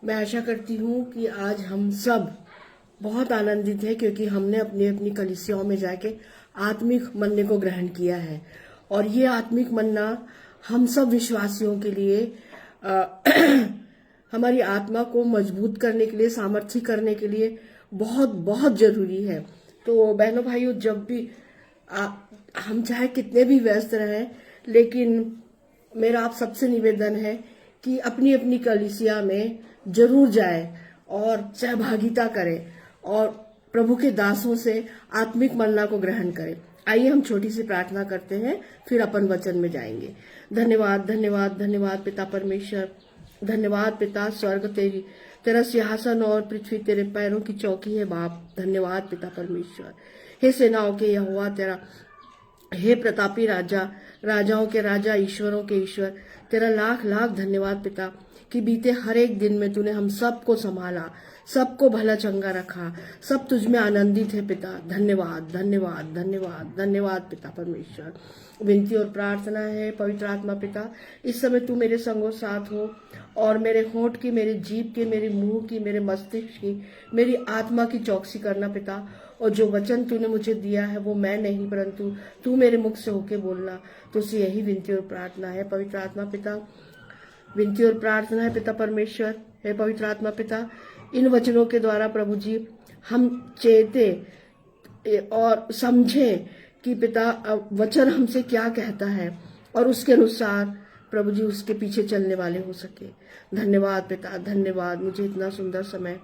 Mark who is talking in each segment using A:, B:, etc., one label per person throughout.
A: मैं आशा करती हूँ कि आज हम सब बहुत आनंदित हैं क्योंकि हमने अपनी अपनी कलीसियाओं में जाके आत्मिक मन्ने को ग्रहण किया है। और ये आत्मिक मन्ना हम सब विश्वासियों के लिए अ, हमारी आत्मा को मजबूत करने के लिए, सामर्थ्य करने के लिए बहुत बहुत जरूरी है। तो बहनों भाइयों, जब भी आ, हम चाहे कितने भी व्यस्त रहें, लेकिन मेरा आप सबसे निवेदन है कि अपनी अपनी कलीसिया में जरूर जाए और सहभागिता करें और प्रभु के दासों से आत्मिक मन्ना को ग्रहण करें। आइए हम छोटी सी प्रार्थना करते हैं, फिर अपन वचन में जाएंगे। धन्यवाद धन्यवाद धन्यवाद पिता परमेश्वर, धन्यवाद पिता स्वर्ग तेरा सिंहासन और पृथ्वी तेरे पैरों की चौकी है बाप। धन्यवाद पिता परमेश्वर। हे सेनाओं के यहोवा तेरा, हे प्रतापी राजा, राजाओं के राजा, ईश्वरों के ईश्वर, तेरा लाख लाख धन्यवाद पिता कि बीते हर एक दिन में तूने हम सबको संभाला, सबको भला चंगा रखा, सब तुझ में आनंदित है पिता। धन्यवाद धन्यवाद धन्यवाद धन्यवाद पिता परमेश्वर। विनती और प्रार्थना है पवित्र आत्मा पिता, इस समय तू मेरे संगो साथ हो और मेरे होंठ की, मेरे जीभ की, मेरे मुंह की, मेरे मस्तिष्क की, मेरी आत्मा की चौकसी करना पिता। और जो वचन तूने मुझे दिया है वो मैं नहीं परंतु तू मेरे मुख से होके बोलना। तुझसे यही विनती और प्रार्थना है पवित्र आत्मा पिता। विनती और प्रार्थना है पिता परमेश्वर, हे पवित्र आत्मा पिता, इन वचनों के द्वारा प्रभु जी हम चेते और समझें कि पिता वचन हमसे क्या कहता है और उसके अनुसार प्रभु जी उसके पीछे चलने वाले हो सके। धन्यवाद पिता, धन्यवाद। मुझे इतना सुंदर समय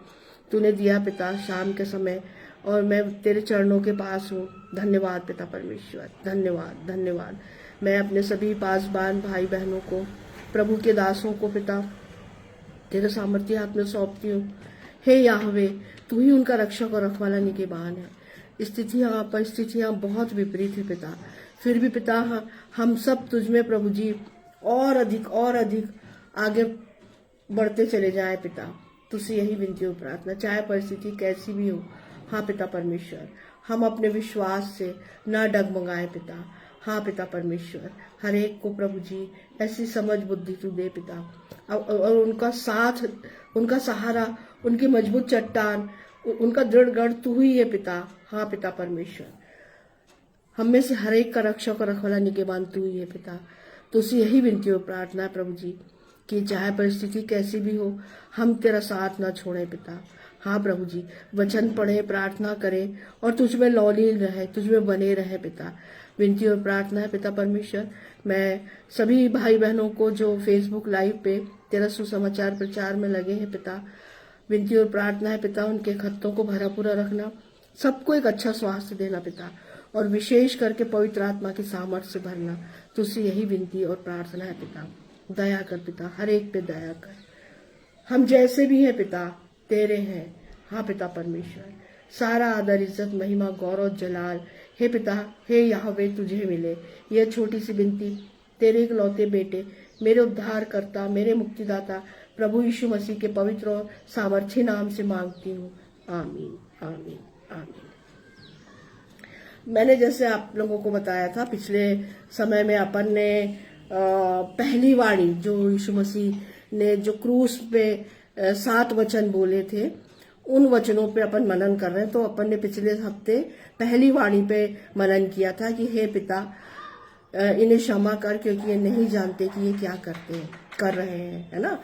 A: तूने दिया पिता, शाम के समय, और मैं तेरे चरणों के पास हूँ। धन्यवाद पिता परमेश्वर, धन्यवाद धन्यवाद। मैं अपने सभी पासबान भाई बहनों को, प्रभु के दासों को पिता तेरे सामर्थ्य हाथ में सौंपती हूँ। हे याहवे, तू ही उनका रक्षक और रखवाला निगहबान है। परिस्थितियां बहुत विपरीत है पिता, फिर भी पिता हम सब तुझ में प्रभु जी और अधिक आगे बढ़ते चले जाए पिता। तुझसे यही विनती और प्रार्थना, चाहे परिस्थिति कैसी भी हो। हाँ पिता परमेश्वर, हम अपने विश्वास से ना डगमगाए पिता। हाँ पिता परमेश्वर, हर एक को प्रभु जी ऐसी समझ बुद्धि तू दे पिता, और उनका साथ, उनका सहारा, उनकी मजबूत चट्टान, उनका दृढ़ गढ़ तू ही है पिता। हाँ पिता परमेश्वर, हम में से हर एक का रक्षक और रखवाला निगहबान तू ही है पिता। तुझसे यही विनती और प्रार्थना है प्रभु जी कि चाहे परिस्थिति कैसी भी हो, हम तेरा साथ ना छोड़े पिता। हाँ प्रभु जी, वचन पढ़े, प्रार्थना करें और तुझ में लौलीन रहे, तुझ में बने रहे पिता। विनती और प्रार्थना है पिता परमेश्वर, मैं सभी भाई बहनों को जो फेसबुक लाइव पे तेरा सुसमाचार प्रचार में लगे हैं पिता, विनती और प्रार्थना है पिता, उनके खत्तों को भरा पूरा रखना, सबको एक अच्छा स्वास्थ्य देना पिता, और विशेष करके पवित्र आत्मा की सामर्थ्य से भरना। तुझसे यही विनती और प्रार्थना है पिता। दया कर पिता, हर एक पे दया कर। हम जैसे भी हैं पिता तेरे हैं। हाँ पिता परमेश्वर, सारा आदर, इज्जत, महिमा, गौरव, जलाल हे पिता, हे यहोवे तुझे मिले। यह छोटी सी विनती तेरे इकलौते बेटे, मेरे उद्धारकर्ता, मेरे मुक्तिदाता प्रभु यीशु मसीह के पवित्र और सामर्थ्य नाम से मांगती हूँ। आमीन आमीन आमीन। मैंने जैसे आप लोगों को बताया था, पिछले समय में अपन ने पहली वाणी जो यीशु मसीह ने जो क्रूस पे 7 वचन बोले थे, उन वचनों पे अपन मनन कर रहे हैं। तो अपन ने पिछले हफ्ते पहली वाणी पे मनन किया था कि हे पिता, इन्हें क्षमा कर क्योंकि ये नहीं जानते कि ये क्या कर रहे हैं, है ना।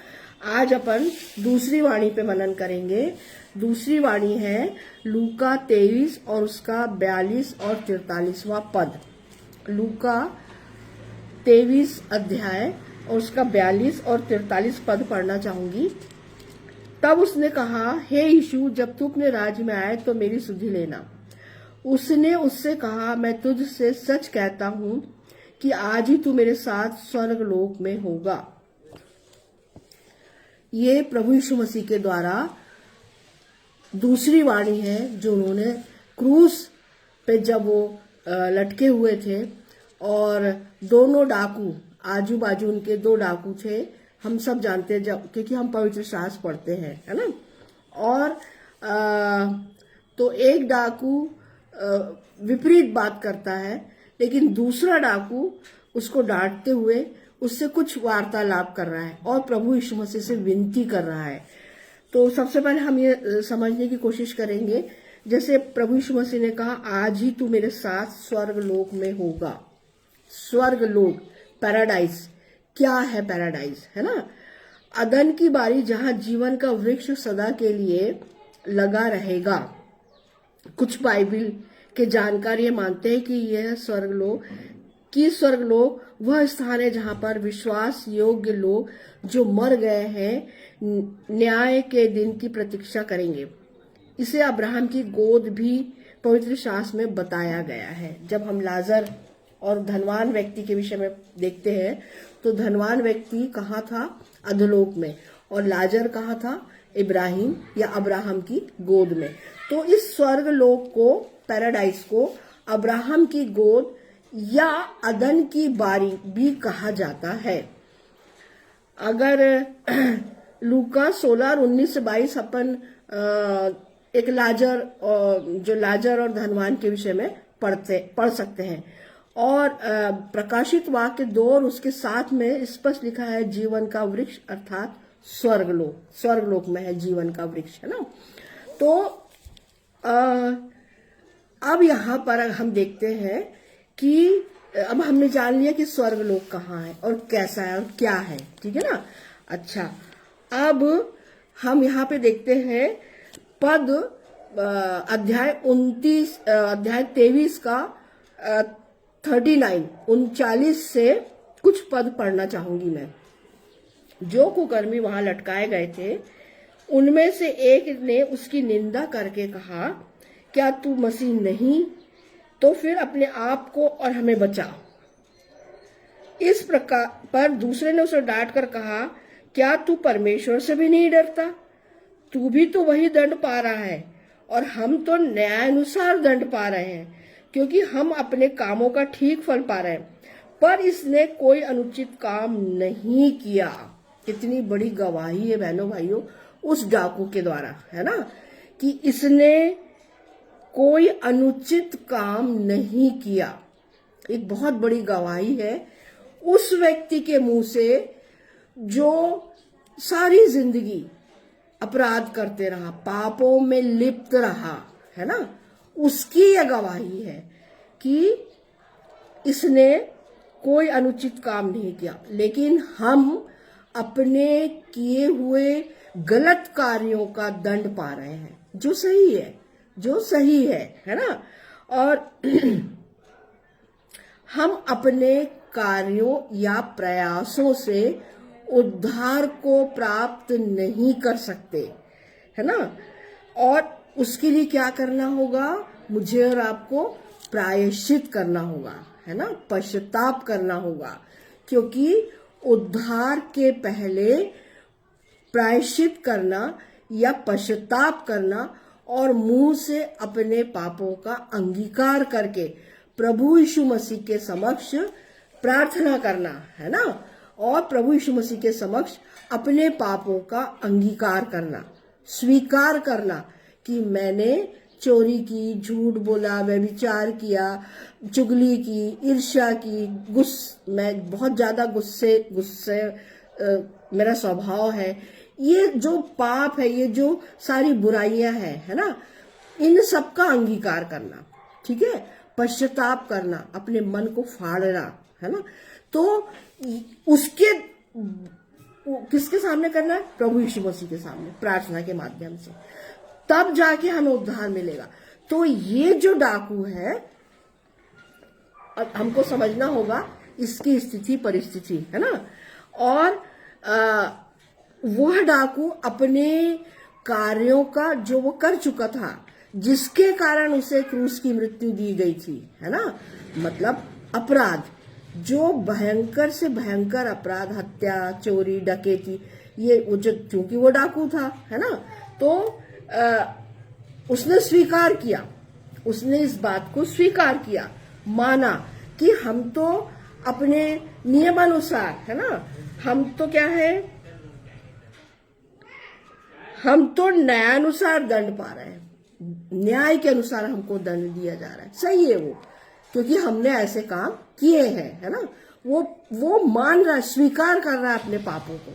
A: आज अपन दूसरी वाणी पे मनन करेंगे। दूसरी वाणी है लूका 23 और उसका 42 और 43वां पद। लूका 23 अध्याय और उसका 42 और 43 पद पढ़ना चाहूंगी। तब उसने कहा, हे यीशु, जब तू अपने राज्य में आए तो मेरी सुधि लेना। उसने उससे कहा, मैं तुझसे सच कहता हूं कि आज ही तू मेरे साथ स्वर्ग लोक में होगा। ये प्रभु यीशु मसीह के द्वारा दूसरी वाणी है जो उन्होंने क्रूस पे जब वो लटके हुए थे और दोनों डाकू, आजू बाजू उनके 2 डाकू थे, हम सब जानते हैं जब, क्योंकि हम पवित्र शास्त्र पढ़ते हैं, है ना। और तो एक डाकू विपरीत बात करता है, लेकिन दूसरा डाकू उसको डांटते हुए उससे कुछ वार्तालाप कर रहा है और प्रभु यीशु मसीह से विनती कर रहा है। तो सबसे पहले हम ये समझने की कोशिश करेंगे, जैसे प्रभु यीशु मसीह ने कहा, आज ही तू मेरे साथ स्वर्ग लोक में होगा। स्वर्ग लोक, पैराडाइज। क्या है पैराडाइज, है ना? अदन की बारी, जहां जीवन का वृक्ष सदा के लिए लगा रहेगा। कुछ बाइबल के जानकार ये मानते हैं कि यह स्वर्गलोक वह स्थान है जहां पर विश्वास योग्य लोग जो मर गए हैं न्याय के दिन की प्रतीक्षा करेंगे। इसे अब्राहम की गोद भी पवित्र शास्त्र में बताया गया है। जब हम लाजर और धनवान व्यक्ति के विषय में देखते हैं, तो धनवान व्यक्ति कहाँ था? अधोलोक में। और लाजर कहाँ था? इब्राहिम या अब्राहम की गोद में। तो इस स्वर्ग लोक को, पैराडाइज को, अब्राहम की गोद या अदन की बारी भी कहा जाता है। अगर लूका 16:19-22 अपन एक लाजर और धनवान के विषय में पढ़ सकते हैं। और प्रकाशित वाक्य 2 और उसके 7 में स्पष्ट लिखा है जीवन का वृक्ष, अर्थात स्वर्गलोक में है जीवन का वृक्ष, है ना? तो अब यहाँ पर हम देखते हैं कि अब हमने जान लिया कि स्वर्गलोक कहाँ है और कैसा है और क्या है, ठीक है ना? अच्छा, अब हम यहाँ पे देखते हैं पद अध्याय 23 का 39 से कुछ पद पढ़ना चाहूंगी मैं। जो कुकर्मी वहां लटकाए गए थे, उनमें से एक ने उसकी निंदा करके कहा, क्या तू मसीह नहीं? तो फिर अपने आप को और हमें बचा। इस प्रकार पर दूसरे ने उसे डांट कर कहा, क्या तू परमेश्वर से भी नहीं डरता? तू भी तो वही दंड पा रहा है और हम तो न्यायानुसार दंड पा रहे हैं, क्योंकि हम अपने कामों का ठीक फल पा रहे हैं। पर इसने कोई अनुचित काम नहीं किया। कितनी बड़ी गवाही है बहनों भाइयों उस डाकू के द्वारा, है ना? कि इसने कोई अनुचित काम नहीं किया। एक बहुत बड़ी गवाही है उस व्यक्ति के मुंह से जो सारी जिंदगी अपराध करते रहा, पापों में लिप्त रहा, है ना? उसकी यह गवाही है कि इसने कोई अनुचित काम नहीं किया। लेकिन हम अपने किए हुए गलत कार्यों का दंड पा रहे हैं, जो सही है ना? और हम अपने कार्यों या प्रयासों से उद्धार को प्राप्त नहीं कर सकते, है ना? और उसके लिए क्या करना होगा? मुझे और आपको प्रायश्चित करना होगा, है ना? पश्चाताप करना होगा, क्योंकि उद्धार के पहले प्रायश्चित करना या पश्चाताप करना और मुंह से अपने पापों का अंगीकार करके प्रभु यीशु मसीह के समक्ष प्रार्थना करना, है ना? और प्रभु यीशु मसीह के समक्ष अपने पापों का अंगीकार करना, स्वीकार करना कि मैंने चोरी की, झूठ बोला, व्यभिचार किया, चुगली की, ईर्ष्या की, मैं बहुत ज्यादा गुस्से मेरा स्वभाव है। ये जो पाप है, ये जो सारी बुराइयां हैं, है ना? इन सब का अंगीकार करना, ठीक है? पश्चाताप करना, अपने मन को फाड़ना, है ना? तो उसके किसके सामने करना है? प्रभु यीशु मसीह के सामने, प्रार्थना के माध्यम से। तब जाके हमें उद्धार मिलेगा। तो ये जो डाकू है, हमको समझना होगा इसकी स्थिति परिस्थिति, है ना? और वह डाकू अपने कार्यों का जो वो कर चुका था, जिसके कारण उसे क्रूस की मृत्यु दी गई थी, है ना? मतलब अपराध, जो भयंकर से भयंकर अपराध, हत्या, चोरी, डकैती, ये क्योंकि वो डाकू था, है ना? तो उसने स्वीकार किया, उसने इस बात को स्वीकार किया, माना कि हम तो अपने नियमानुसार, है ना? हम तो क्या है? हम तो न्यायानुसार दंड पा रहे हैं, न्याय के अनुसार हमको दंड दिया जा रहा है। सही है वो, क्योंकि हमने ऐसे काम किए हैं, है ना? वो मान रहा है, स्वीकार कर रहा है अपने पापों को।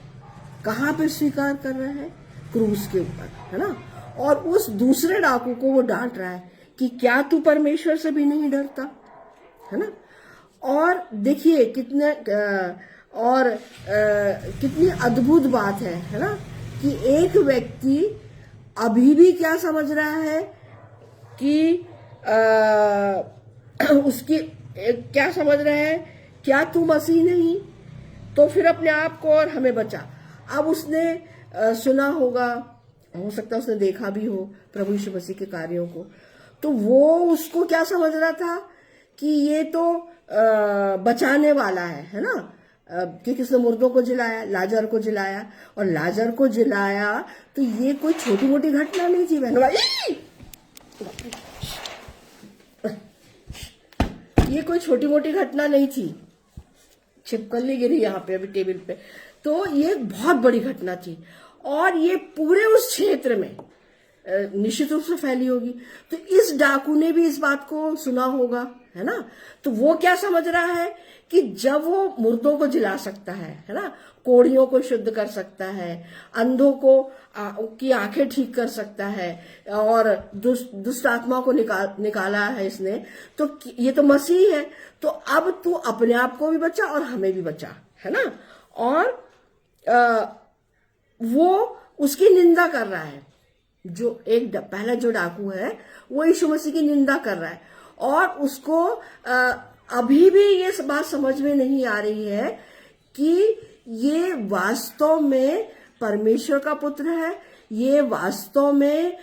A: कहाँ पे स्वीकार कर रहा है? क्रूस के ऊपर, है ना। और उस दूसरे डाकू को वो डांट रहा है कि क्या तू परमेश्वर से भी नहीं डरता, है ना। और देखिए कितनी अद्भुत बात है ना, कि एक व्यक्ति अभी भी क्या समझ रहा है कि उसकी क्या समझ रहा है, क्या तू मसीह नहीं, तो फिर अपने आप को और हमें बचा। अब उसने सुना होगा, हो सकता है उसने देखा भी हो प्रभु यीशु मसीह के कार्यों को, तो वो उसको क्या समझ रहा था कि ये तो बचाने वाला है ना, कि किसने मुर्दों को जिलाया, लाजर को जिलाया, और लाजर को जिलाया तो ये कोई छोटी मोटी घटना नहीं थी बहनों भाई, ये कोई छोटी मोटी घटना नहीं थी। छिपकली गिरी यहाँ पे अभी टेबल पे, तो ये बहुत बड़ी घटना थी, और ये पूरे उस क्षेत्र में निश्चित रूप से फैली होगी। तो इस डाकू ने भी इस बात को सुना होगा, है ना। तो वो क्या समझ रहा है कि जब वो मुर्दों को जिला सकता है ना, कोढ़ियों को शुद्ध कर सकता है, अंधों को की आंखें ठीक कर सकता है, और दुष्ट आत्मा को निकाला है इसने, तो ये तो मसीह है, तो अब तू अपने आप को भी बचा और हमें भी बचा, है ना। और वो उसकी निंदा कर रहा है, जो पहला जो डाकू है वो यीशु मसीह की निंदा कर रहा है, और उसको अभी भी ये बात समझ में नहीं आ रही है कि ये वास्तव में परमेश्वर का पुत्र है, ये वास्तव में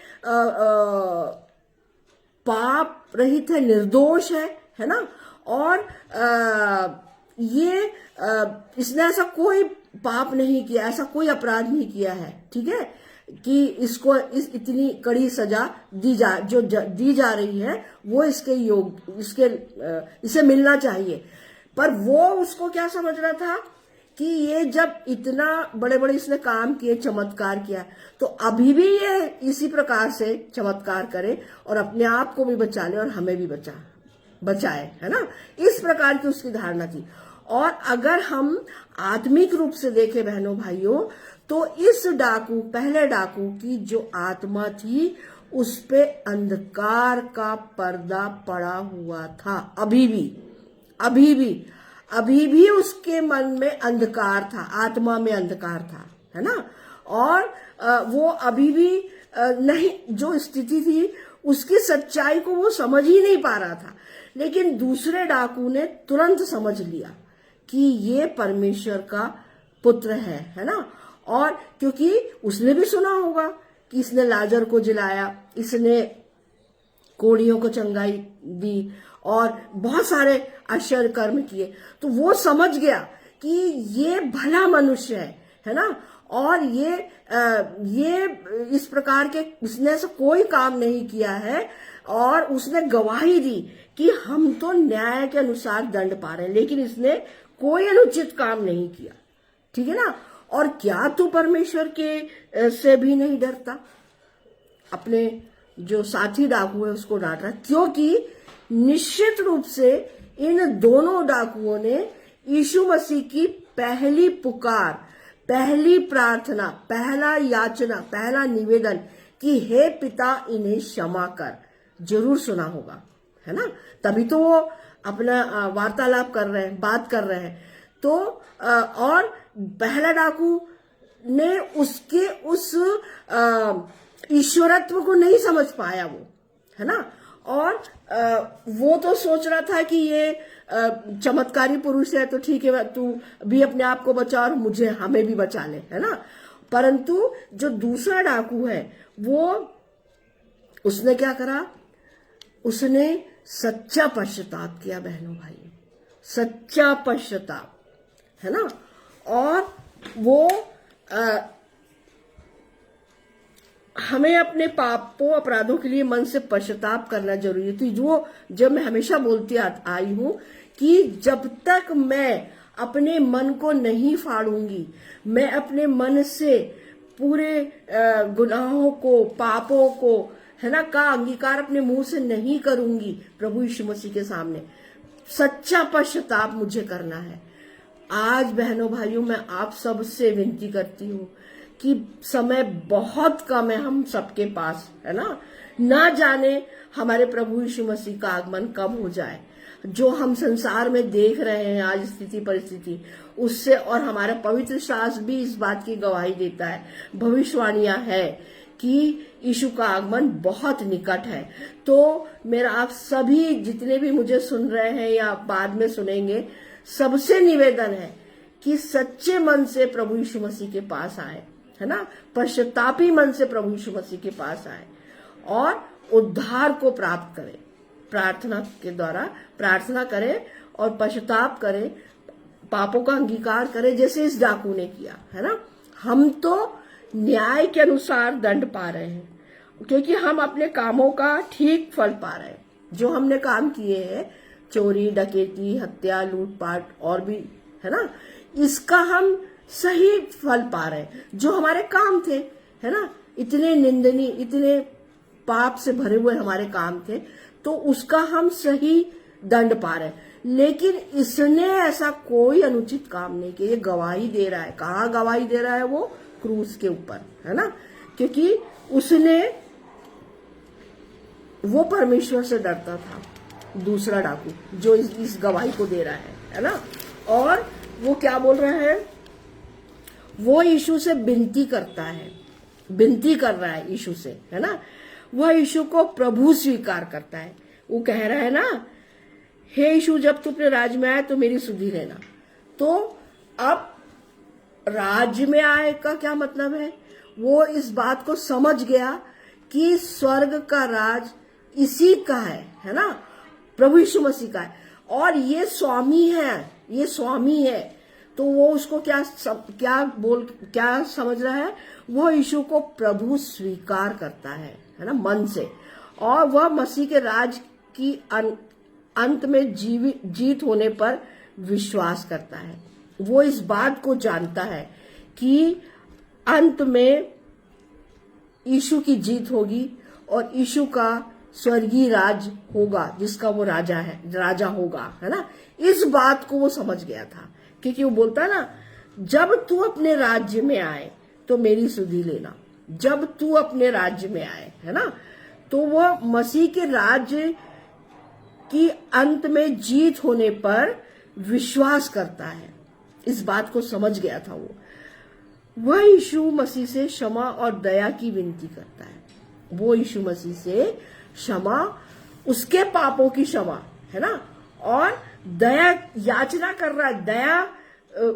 A: पाप रहित है, निर्दोष है ना। और इसने ऐसा कोई पाप नहीं किया, ऐसा कोई अपराध नहीं किया है, ठीक है, कि इसको इतनी कड़ी सजा दी जा रही है, वो इसे मिलना चाहिए। पर वो उसको क्या समझ रहा था कि ये जब इतना बड़े बड़े इसने काम किए, चमत्कार किया, तो अभी भी ये इसी प्रकार से चमत्कार करे और अपने आप को भी बचा ले और हमें भी बचाए, है ना। इस प्रकार की उसकी धारणा थी। और अगर हम आत्मिक रूप से देखें बहनों भाइयों, तो इस पहले डाकू की जो आत्मा थी, उस पे अंधकार का पर्दा पड़ा हुआ था। अभी भी उसके मन में अंधकार था, आत्मा में अंधकार था, है ना। और वो अभी भी नहीं, जो स्थिति थी उसकी सच्चाई को वो समझ ही नहीं पा रहा था। लेकिन दूसरे डाकू ने तुरंत समझ लिया कि ये परमेश्वर का पुत्र है ना। और क्योंकि उसने भी सुना होगा कि इसने लाजर को जिलाया, इसने कोढ़ियों को चंगाई दी, और बहुत सारे आश्चर्य कर्म किए, तो वो समझ गया कि ये भला मनुष्य है ना। और ये इस प्रकार के इसने ऐसा कोई काम नहीं किया है, और उसने गवाही दी कि हम तो न्याय के अनुसार दंड पा रहे हैं, लेकिन इसने कोई अनुचित काम नहीं किया, ठीक है ना। और क्या तू परमेश्वर के से भी नहीं डरता? अपने जो साथी डाकू है उसको डांट रहा, क्योंकि निश्चित रूप से इन दोनों डाकुओं ने यीशु मसीह की पहली पुकार, पहली प्रार्थना, पहला याचना, पहला निवेदन कि हे पिता इन्हें क्षमा कर, जरूर सुना होगा, है ना। तभी तो वो अपना वार्तालाप कर रहे हैं, बात कर रहे हैं। तो और पहला डाकू ने उसके उस ईश्वरत्व को नहीं समझ पाया, वो, है ना। और वो तो सोच रहा था कि ये चमत्कारी पुरुष है, तो ठीक है, तू भी अपने आप को बचा और हमें भी बचा ले, है ना। परंतु जो दूसरा डाकू है, वो उसने क्या करा, उसने सच्चा पश्चाताप किया बहनों भाइयों, सच्चा पश्चाताप, है ना। और वो हमें अपने पापों अपराधों के लिए मन से पश्चाताप करना जरूरी है। तो जो जब मैं हमेशा बोलती आई हूं कि जब तक मैं अपने मन को नहीं फाड़ूंगी, मैं अपने मन से पूरे गुनाहों को, पापों को, है ना, का अंगीकार अपने मुंह से नहीं करूंगी प्रभु यीशु मसीह के सामने, सच्चा पश्चाताप मुझे करना है। आज बहनों भाइयों, मैं आप सबसे विनती करती हूँ कि समय बहुत कम है हम सबके पास, है ना जाने हमारे प्रभु यीशु मसीह का आगमन कब हो जाए। जो हम संसार में देख रहे हैं आज स्थिति परिस्थिति उससे, और हमारा पवित्र शास्त्र भी इस बात की गवाही देता है, भविष्यवाणियां है कि यीशु का आगमन बहुत निकट है। तो मेरा आप सभी जितने भी मुझे सुन रहे हैं या बाद में सुनेंगे, सबसे निवेदन है कि सच्चे मन से प्रभु यीशु मसीह के पास आए, है ना, पश्चातापी मन से प्रभु यीशु मसीह के पास आए और उद्धार को प्राप्त करें। प्रार्थना के द्वारा प्रार्थना करें और पश्चाताप करें, पापों का अंगीकार करें, जैसे इस डाकू ने किया, है ना। हम तो न्याय के अनुसार दंड पा रहे हैं क्योंकि हम अपने कामों का ठीक फल पा रहे हैं। जो हमने काम किए हैं, चोरी डकैती हत्या लूटपाट और भी, है ना, इसका हम सही फल पा रहे हैं। जो हमारे काम थे, है ना, इतने निंदनीय इतने पाप से भरे हुए हमारे काम थे, तो उसका हम सही दंड पा रहे हैं। लेकिन इसने ऐसा कोई अनुचित काम नहीं किया। ये गवाही दे रहा है, कहाँ गवाही दे रहा है? वो क्रूस के ऊपर, है ना, क्योंकि उसने वो परमेश्वर से डरता था, दूसरा डाकू जो इस गवाही को दे रहा है ना। और वो क्या बोल रहा है? वो यीशु से विनती करता है, विनती कर रहा है यीशु से, है ना। वह यीशु को प्रभु स्वीकार करता है। वो कह रहा है ना, हे यीशु, जब तू अपने राज्य में आए तो मेरी सुधि लेना। तो अब राज्य में आए का क्या मतलब है? वो इस बात को समझ गया कि स्वर्ग का राज इसी का है ना, प्रभु यीशु मसीह का है, और ये स्वामी है, ये स्वामी है। तो वो उसको क्या समझ रहा है? वो यीशु को प्रभु स्वीकार करता है ना, मन से, और वह मसीह के राज की अंत में जीत होने पर विश्वास करता है। वो इस बात को जानता है कि अंत में यीशु की जीत होगी और यीशु का स्वर्गीय राज होगा, जिसका वो राजा होगा, है ना। इस बात को वो समझ गया था, क्योंकि वो बोलता ना, जब तू अपने राज्य में आए तो मेरी सुधि लेना। जब तू अपने राज्य में आए, है ना, तो वो मसीह के राज्य की अंत में जीत होने पर विश्वास करता है। इस बात को समझ गया था वो। वह यीशु मसीह से क्षमा और दया की विनती करता है। वो यीशु मसीह से क्षमा, उसके पापों की क्षमा, है ना, और दया याचना कर रहा है,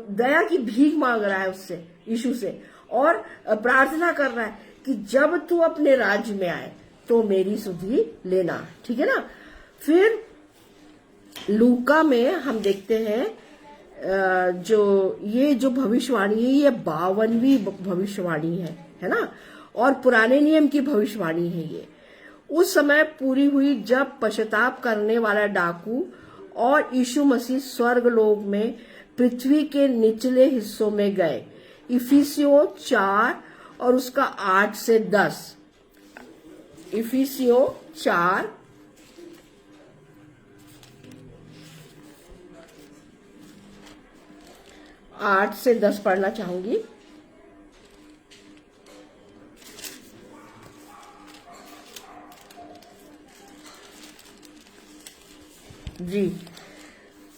A: दया की भीख मांग रहा है उससे, यीशु से, और प्रार्थना कर रहा है कि जब तू अपने राज्य में आए तो मेरी सुधि लेना, ठीक है ना। फिर लूका में हम देखते हैं जो भविष्यवाणी है, ये 52वीं भविष्यवाणी है ना, और पुराने नियम की भविष्यवाणी है ये। उस समय पूरी हुई जब पश्चाताप करने वाला डाकू और यीशु मसीह स्वर्ग लोक में पृथ्वी के निचले हिस्सों में गए। इफिसियों 4 और उसका 8 से 10। इफिसियों 4 8 से 10 पढ़ना चाहूंगी। जी,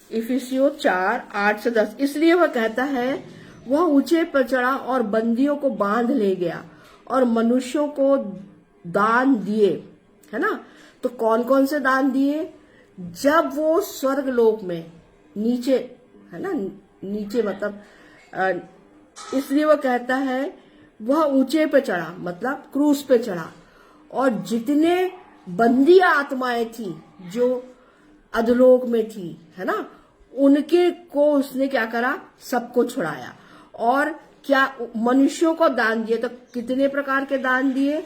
A: इफिसियों 4 8 से 10। इसलिए वह कहता है, वह ऊंचे पर चढ़ा और बंदियों को बांध ले गया और मनुष्यों को दान दिए, है ना। तो कौन कौन से दान दिए? जब वो स्वर्ग लोक में नीचे, है ना, नीचे मतलब इसलिए वह कहता है, वह ऊंचे पे चढ़ा मतलब क्रूस पे चढ़ा, और जितने बंदी आत्माएं थी जो अधलोक में थी, है ना, उनके को उसने क्या करा? सबको छुड़ाया। और क्या मनुष्यों को दान दिए? तो कितने प्रकार के दान दिए?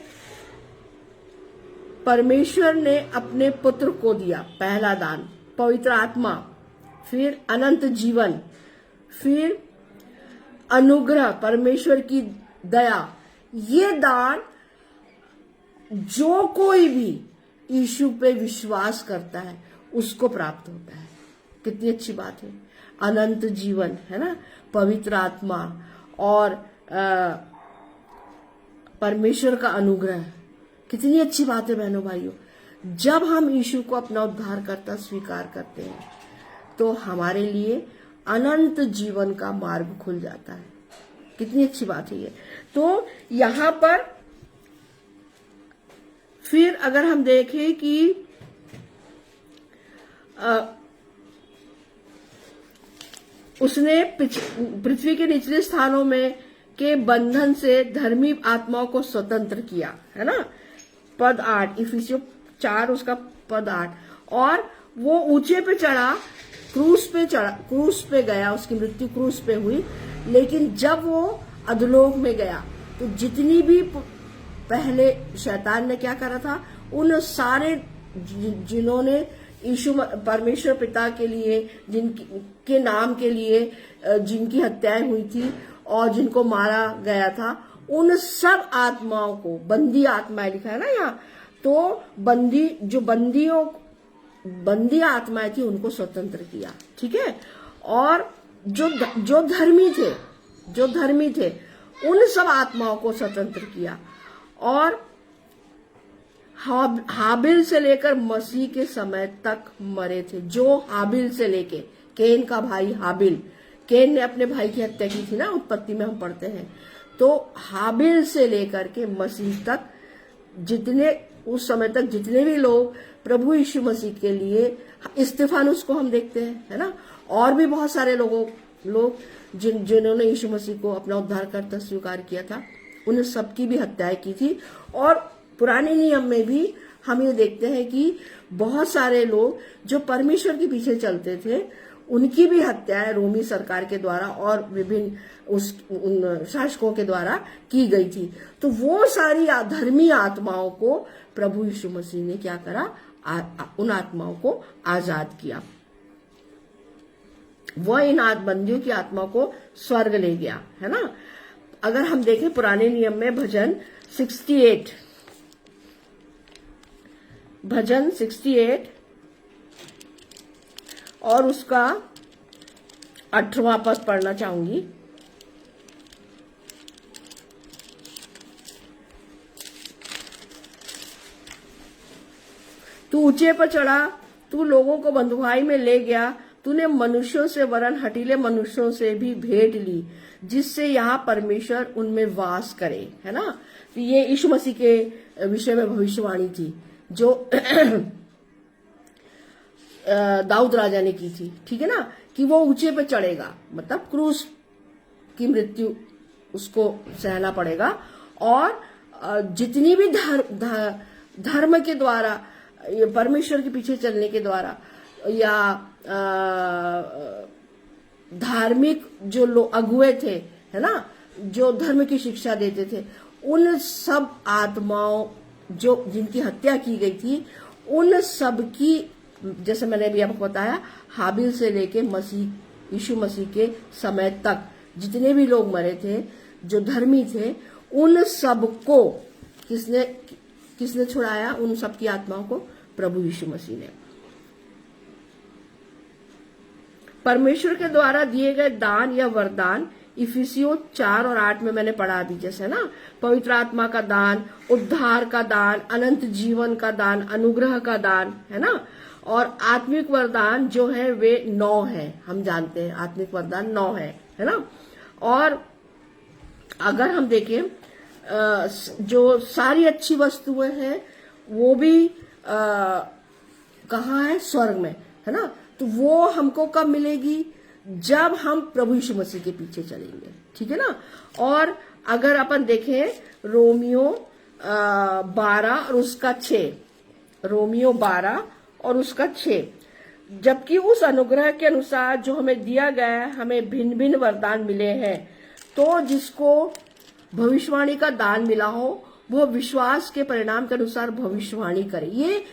A: परमेश्वर ने अपने पुत्र को दिया, पहला दान पवित्र आत्मा, फिर अनंत जीवन, फिर अनुग्रह, परमेश्वर की दया। ये दान जो कोई भी यीशु पे विश्वास करता है उसको प्राप्त होता है। कितनी अच्छी बात है। अनंत जीवन, है ना, पवित्र आत्मा, और परमेश्वर का अनुग्रह। कितनी अच्छी बात है बहनों भाइयों। जब हम यीशु को अपना उद्धारकर्ता स्वीकार करते हैं तो हमारे लिए अनंत जीवन का मार्ग खुल जाता है। कितनी अच्छी बात है ये। तो यहां पर फिर अगर हम देखें कि उसने पृथ्वी के निचले स्थानों में के बंधन से धर्मी आत्माओं को स्वतंत्र किया, है ना। पद 8 इफिसियों 4 उसका पद 8। और वो ऊंचे पे चढ़ा, क्रूस पे गया, उसकी मृत्यु क्रूस पे हुई। लेकिन जब वो अधोलोक में गया तो जितनी भी पहले शैतान ने क्या करा था, उन सारे जिन्होंने यीशु परमेश्वर पिता के लिए, जिनके नाम के लिए जिनकी हत्याएं हुई थी और जिनको मारा गया था, उन सब आत्माओं को, बंदी आत्माएं लिखा है ना यहाँ, तो बंदी आत्माएं थी उनको स्वतंत्र किया, ठीक है। और जो धर्मी थे उन सब आत्माओं को स्वतंत्र किया। और हाबिल से लेकर मसीह के समय तक मरे थे। जो हाबिल से लेके, केन का भाई हाबिल, केन ने अपने भाई की हत्या की थी ना, उत्पत्ति में हम पढ़ते हैं। तो हाबिल से लेकर के मसीह तक उस समय तक जितने भी लोग प्रभु यीशु मसीह के लिए, स्तिफानुस को हम देखते हैं, है ना, और भी बहुत सारे लोग जिन्होंने यीशु मसीह को अपना उद्धारकर्ता स्वीकार किया था, उन सबकी भी हत्याएं की थी। और पुराने नियम में भी हम ये देखते हैं कि बहुत सारे लोग जो परमेश्वर के पीछे चलते थे, उनकी भी हत्याएं रोमी सरकार के द्वारा और विभिन्न उन शासकों के द्वारा की गई थी। तो वो सारी धर्मी आत्माओं को प्रभु यीशु मसीह ने क्या करा, उन आत्माओं को आजाद किया। वह इन बंदियों की आत्मा को स्वर्ग ले गया, है ना। अगर हम देखें पुराने नियम में भजन 68 और उसका 18वां पद पढ़ना चाहूंगी। तू ऊंचे पर चढ़ा, तू लोगों को बंधुआई में ले गया, तूने मनुष्यों से वरन हठीले मनुष्यों से भी भेंट ली, जिससे यहाँ परमेश्वर उनमें वास करे, है ना। तो ये यीशु मसीह के विषय में भविष्यवाणी थी जो दाऊद राजा ने की थी, ठीक है ना, कि वो ऊंचे पे चढ़ेगा, मतलब क्रूस की मृत्यु उसको सहना पड़ेगा। और जितनी भी धर्म के द्वारा, परमेश्वर के पीछे चलने के द्वारा, या धार्मिक जो लोग अगुए थे, है ना, जो धर्म की शिक्षा देते थे, उन सब आत्माओं जिनकी हत्या की गई थी, उन सब की, जैसे मैंने अभी आपको बताया, हाबिल से लेके यीशु मसीह के समय तक जितने भी लोग मरे थे जो धर्मी थे, उन सब को किसने छुड़ाया, उन सब की आत्माओं को प्रभु यीशु मसीह ने। परमेश्वर के द्वारा दिए गए दान या वरदान इफिसियों 4 और 8 में मैंने पढ़ा अभी, जैसे ना, पवित्र आत्मा का दान, उद्धार का दान, अनंत जीवन का दान, अनुग्रह का दान, है ना। और आत्मिक वरदान जो है वे 9 है, हम जानते हैं आत्मिक वरदान 9 है ना। और अगर हम देखें जो सारी अच्छी वस्तुएं हैं वो भी कहाँ है, स्वर्ग में, है ना। तो वो हमको कब मिलेगी, जब हम प्रभु यीशु मसीह के पीछे चलेंगे, ठीक है ना। और अगर अपन देखें रोमियो 12 और उसका 6, रोमियो 12 और उसका 6, जबकि उस अनुग्रह के अनुसार जो हमें दिया गया है, हमें भिन्न भिन्न वरदान मिले हैं। तो जिसको भविष्यवाणी का दान मिला हो वो विश्वास के परिणाम के अनुसार भविष्यवाणी करे। ये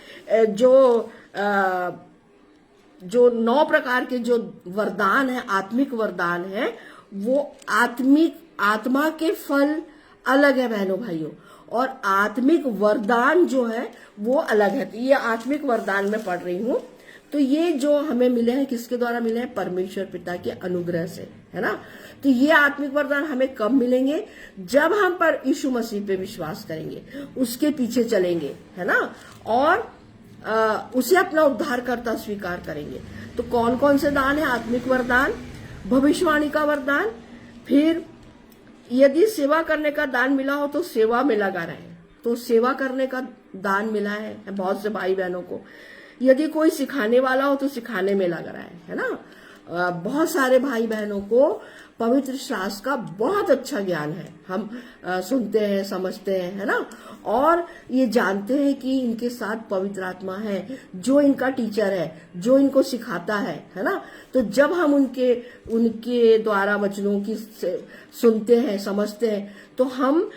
A: जो 9 प्रकार के जो वरदान है, आत्मिक वरदान है, वो आत्मा के फल अलग है बहनों भाइयों, और आत्मिक वरदान जो है वो अलग है। तो ये आत्मिक वरदान में पढ़ रही हूँ। तो ये जो हमें मिले हैं, किसके द्वारा मिले हैं, परमेश्वर पिता के अनुग्रह से, है ना। तो ये आत्मिक वरदान हमें कब मिलेंगे? जब हम पर यीशु मसीह पे विश्वास करेंगे, उसके पीछे चलेंगे, है ना, और उसे अपना उद्धारकर्ता स्वीकार करेंगे। तो कौन कौन से दान है? आत्मिक वरदान, भविष्यवाणी का वरदान, फिर यदि सेवा करने का दान मिला हो तो सेवा में लगा रहे, तो सेवा करने का दान मिला है बहुत से भाई बहनों को। यदि कोई सिखाने वाला हो तो सिखाने में लग रहा है ना। बहुत सारे भाई बहनों को पवित्र शास्त्र का बहुत अच्छा ज्ञान है, हम सुनते हैं, समझते हैं, है ना, और ये जानते हैं कि इनके साथ पवित्र आत्मा है जो इनका टीचर है, जो इनको सिखाता है ना। तो जब हम उनके द्वारा वचनों की सुनते हैं, समझते हैं, तो हम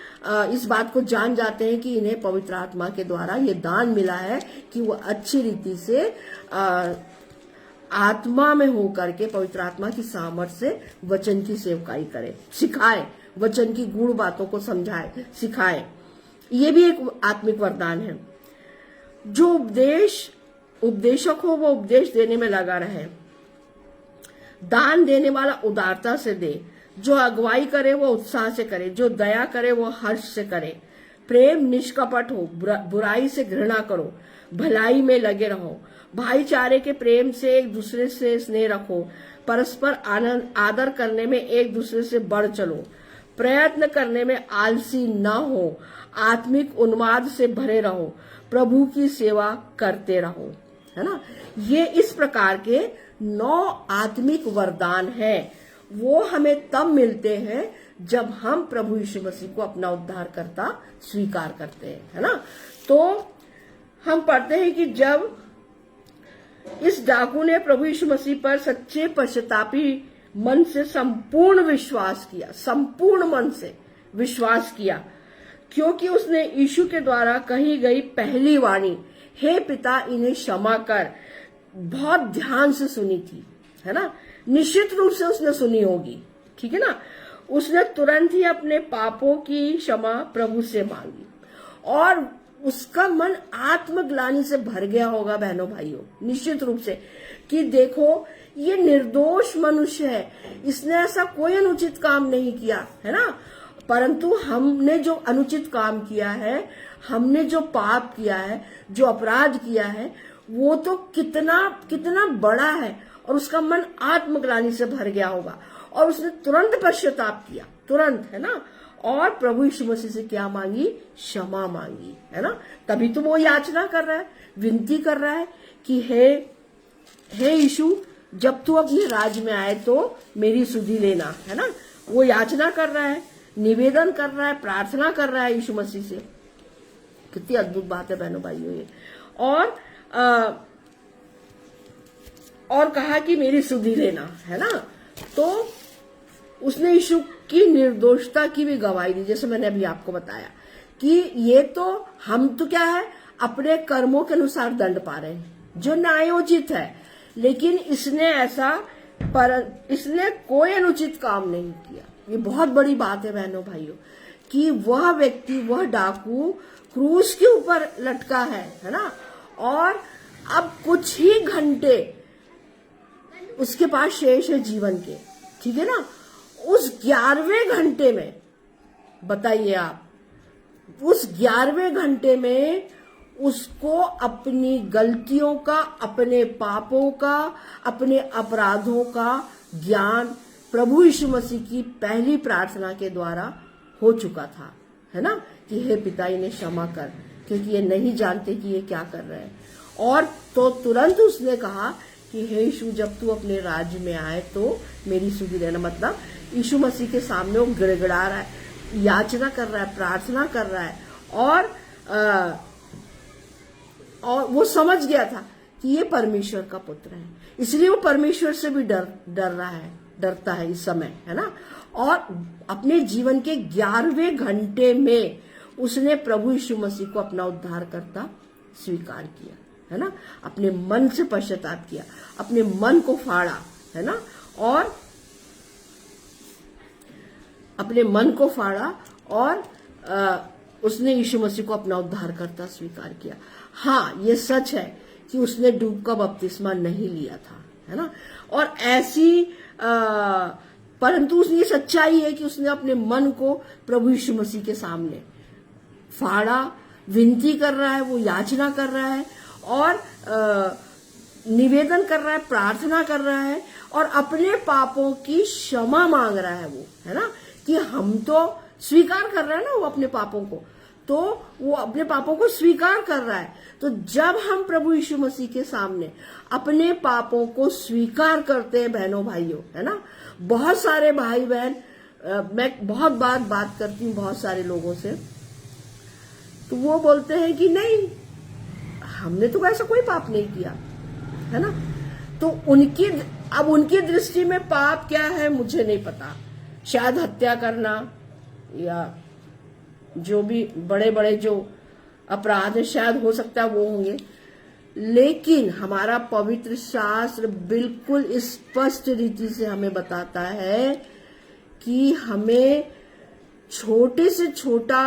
A: इस बात को जान जाते हैं कि इन्हें पवित्र आत्मा के द्वारा ये दान मिला है कि वो अच्छी रीति से आत्मा में होकर के पवित्र आत्मा की सामर्थ्य से वचन की सेवकाई करे, सिखाए, वचन की गूढ़ बातों को समझाए, सिखाए। ये भी एक आत्मिक वरदान है। जो उपदेशक हो वो उपदेश देने में लगा रहे, दान देने वाला उदारता से दे, जो अगुवाई करे वो उत्साह से करे, जो दया करे वो हर्ष से करे, प्रेम निष्कपट हो, बुराई से घृणा करो, भलाई में लगे रहो, भाईचारे के प्रेम से एक दूसरे से स्नेह रखो, परस्पर आनंद आदर करने में एक दूसरे से बढ़ चलो, प्रयत्न करने में आलसी न हो, आत्मिक उन्माद से भरे रहो, प्रभु की सेवा करते रहो, है ना। ये इस प्रकार के 9 आत्मिक वरदान हैं। वो हमें तब मिलते हैं जब हम प्रभु यीशु मसीह को अपना उद्धारकर्ता स्वीकार करते हैं, है ना। तो हम पढ़ते हैं कि जब इस डाकू ने प्रभु यीशु मसीह पर सच्चे पश्चातापी मन से संपूर्ण विश्वास किया, संपूर्ण मन से विश्वास किया, क्योंकि उसने यीशु के द्वारा कही गई पहली वाणी, हे पिता इन्हें क्षमा कर, बहुत ध्यान से सुनी थी, है ना। निश्चित रूप से उसने सुनी होगी, ठीक है ना। उसने तुरंत ही अपने पापों की क्षमा प्रभु से मांगी और उसका मन आत्मग्लानि से भर गया होगा बहनों भाइयों, निश्चित रूप से, कि देखो ये निर्दोष मनुष्य है, इसने ऐसा कोई अनुचित काम नहीं किया, है ना। परंतु हमने जो अनुचित काम किया है, हमने जो पाप किया है, जो अपराध किया है, वो तो कितना कितना बड़ा है, और उसका मन आत्मग्लानि से भर गया होगा और उसने तुरंत पश्चाताप किया, तुरंत, है ना। और प्रभु यीशु मसीह से क्या मांगी? क्षमा मांगी, है ना। तभी तो वो याचना कर रहा है, विनती कर रहा है कि हे यीशु, जब तू अपने राज्य में आए तो मेरी सुधि लेना, है ना। वो याचना कर रहा है, निवेदन कर रहा है, प्रार्थना कर रहा है यीशु मसीह से। कितनी अद्भुत बात है बहनों भाइयों ये। और कहा कि मेरी सुधि लेना, है ना। तो उसने यीशु की निर्दोषता की भी गवाही दी, जैसे मैंने अभी आपको बताया कि ये तो हम तो क्या है, अपने कर्मों के अनुसार दंड पा रहे हैं जो न्यायोचित है, लेकिन इसने कोई अनुचित काम नहीं किया। ये बहुत बड़ी बात है बहनों भाइयों, कि वह व्यक्ति, वह डाकू क्रूस के ऊपर लटका है ना, और अब कुछ ही घंटे उसके पास शेष है जीवन के, ठीक है ना। उस 11वें घंटे में बताइए आप, उस 11वें घंटे में उसको अपनी गलतियों का, अपने पापों का, अपने अपराधों का ज्ञान प्रभु यीशु मसीह की पहली प्रार्थना के द्वारा हो चुका था, है ना, कि हे पिता इन्हें क्षमा कर, क्योंकि ये नहीं जानते कि ये क्या कर रहे हैं। और तो तुरंत उसने कहा कि हे यीशु, जब तू अपने राज्य में आए तो मेरी सुधि लेना। मतलब यीशु मसीह के सामने वो गिड़गिड़ा रहा है, याचना कर रहा है, प्रार्थना कर रहा है, और वो समझ गया था कि ये परमेश्वर का पुत्र है, इसलिए वो परमेश्वर से भी डरता है इस समय, है ना। और अपने जीवन के 11वें घंटे में उसने प्रभु यीशु मसीह को अपना उद्धारकर्ता स्वीकार किया, है ना। अपने मन से पश्चाताप किया, अपने मन को फाड़ा, है ना, और अपने मन को फाड़ा, और उसने यीशु मसीह को अपना उद्धारकर्ता स्वीकार किया। हाँ, ये सच है कि उसने डूब का बपतिस्मा नहीं लिया था, है ना। और ऐसी परंतु ये सच्चाई है कि उसने अपने मन को प्रभु यीशु मसीह के सामने फाड़ा, विनती कर रहा है, वो याचना कर रहा है और निवेदन कर रहा है, प्रार्थना कर रहा है और अपने पापों की क्षमा मांग रहा है। वो है ना कि हम तो स्वीकार कर रहा है ना वो अपने पापों को, तो वो अपने पापों को स्वीकार कर रहा है। तो जब हम प्रभु यीशु मसीह के सामने अपने पापों को स्वीकार करते हैं बहनों भाइयों, है ना, बहुत सारे भाई बहन, मैं बहुत बार बात करती हूँ बहुत सारे लोगों से, तो वो बोलते हैं कि नहीं, हमने तो ऐसा कोई पाप नहीं किया, है ना। तो उनकी दृष्टि में पाप क्या है मुझे नहीं पता, शायद हत्या करना या जो भी बड़े बड़े जो अपराध है शायद हो सकता है वो होंगे, लेकिन हमारा पवित्र शास्त्र बिल्कुल स्पष्ट रीति से हमें बताता है कि हमें छोटे से छोटा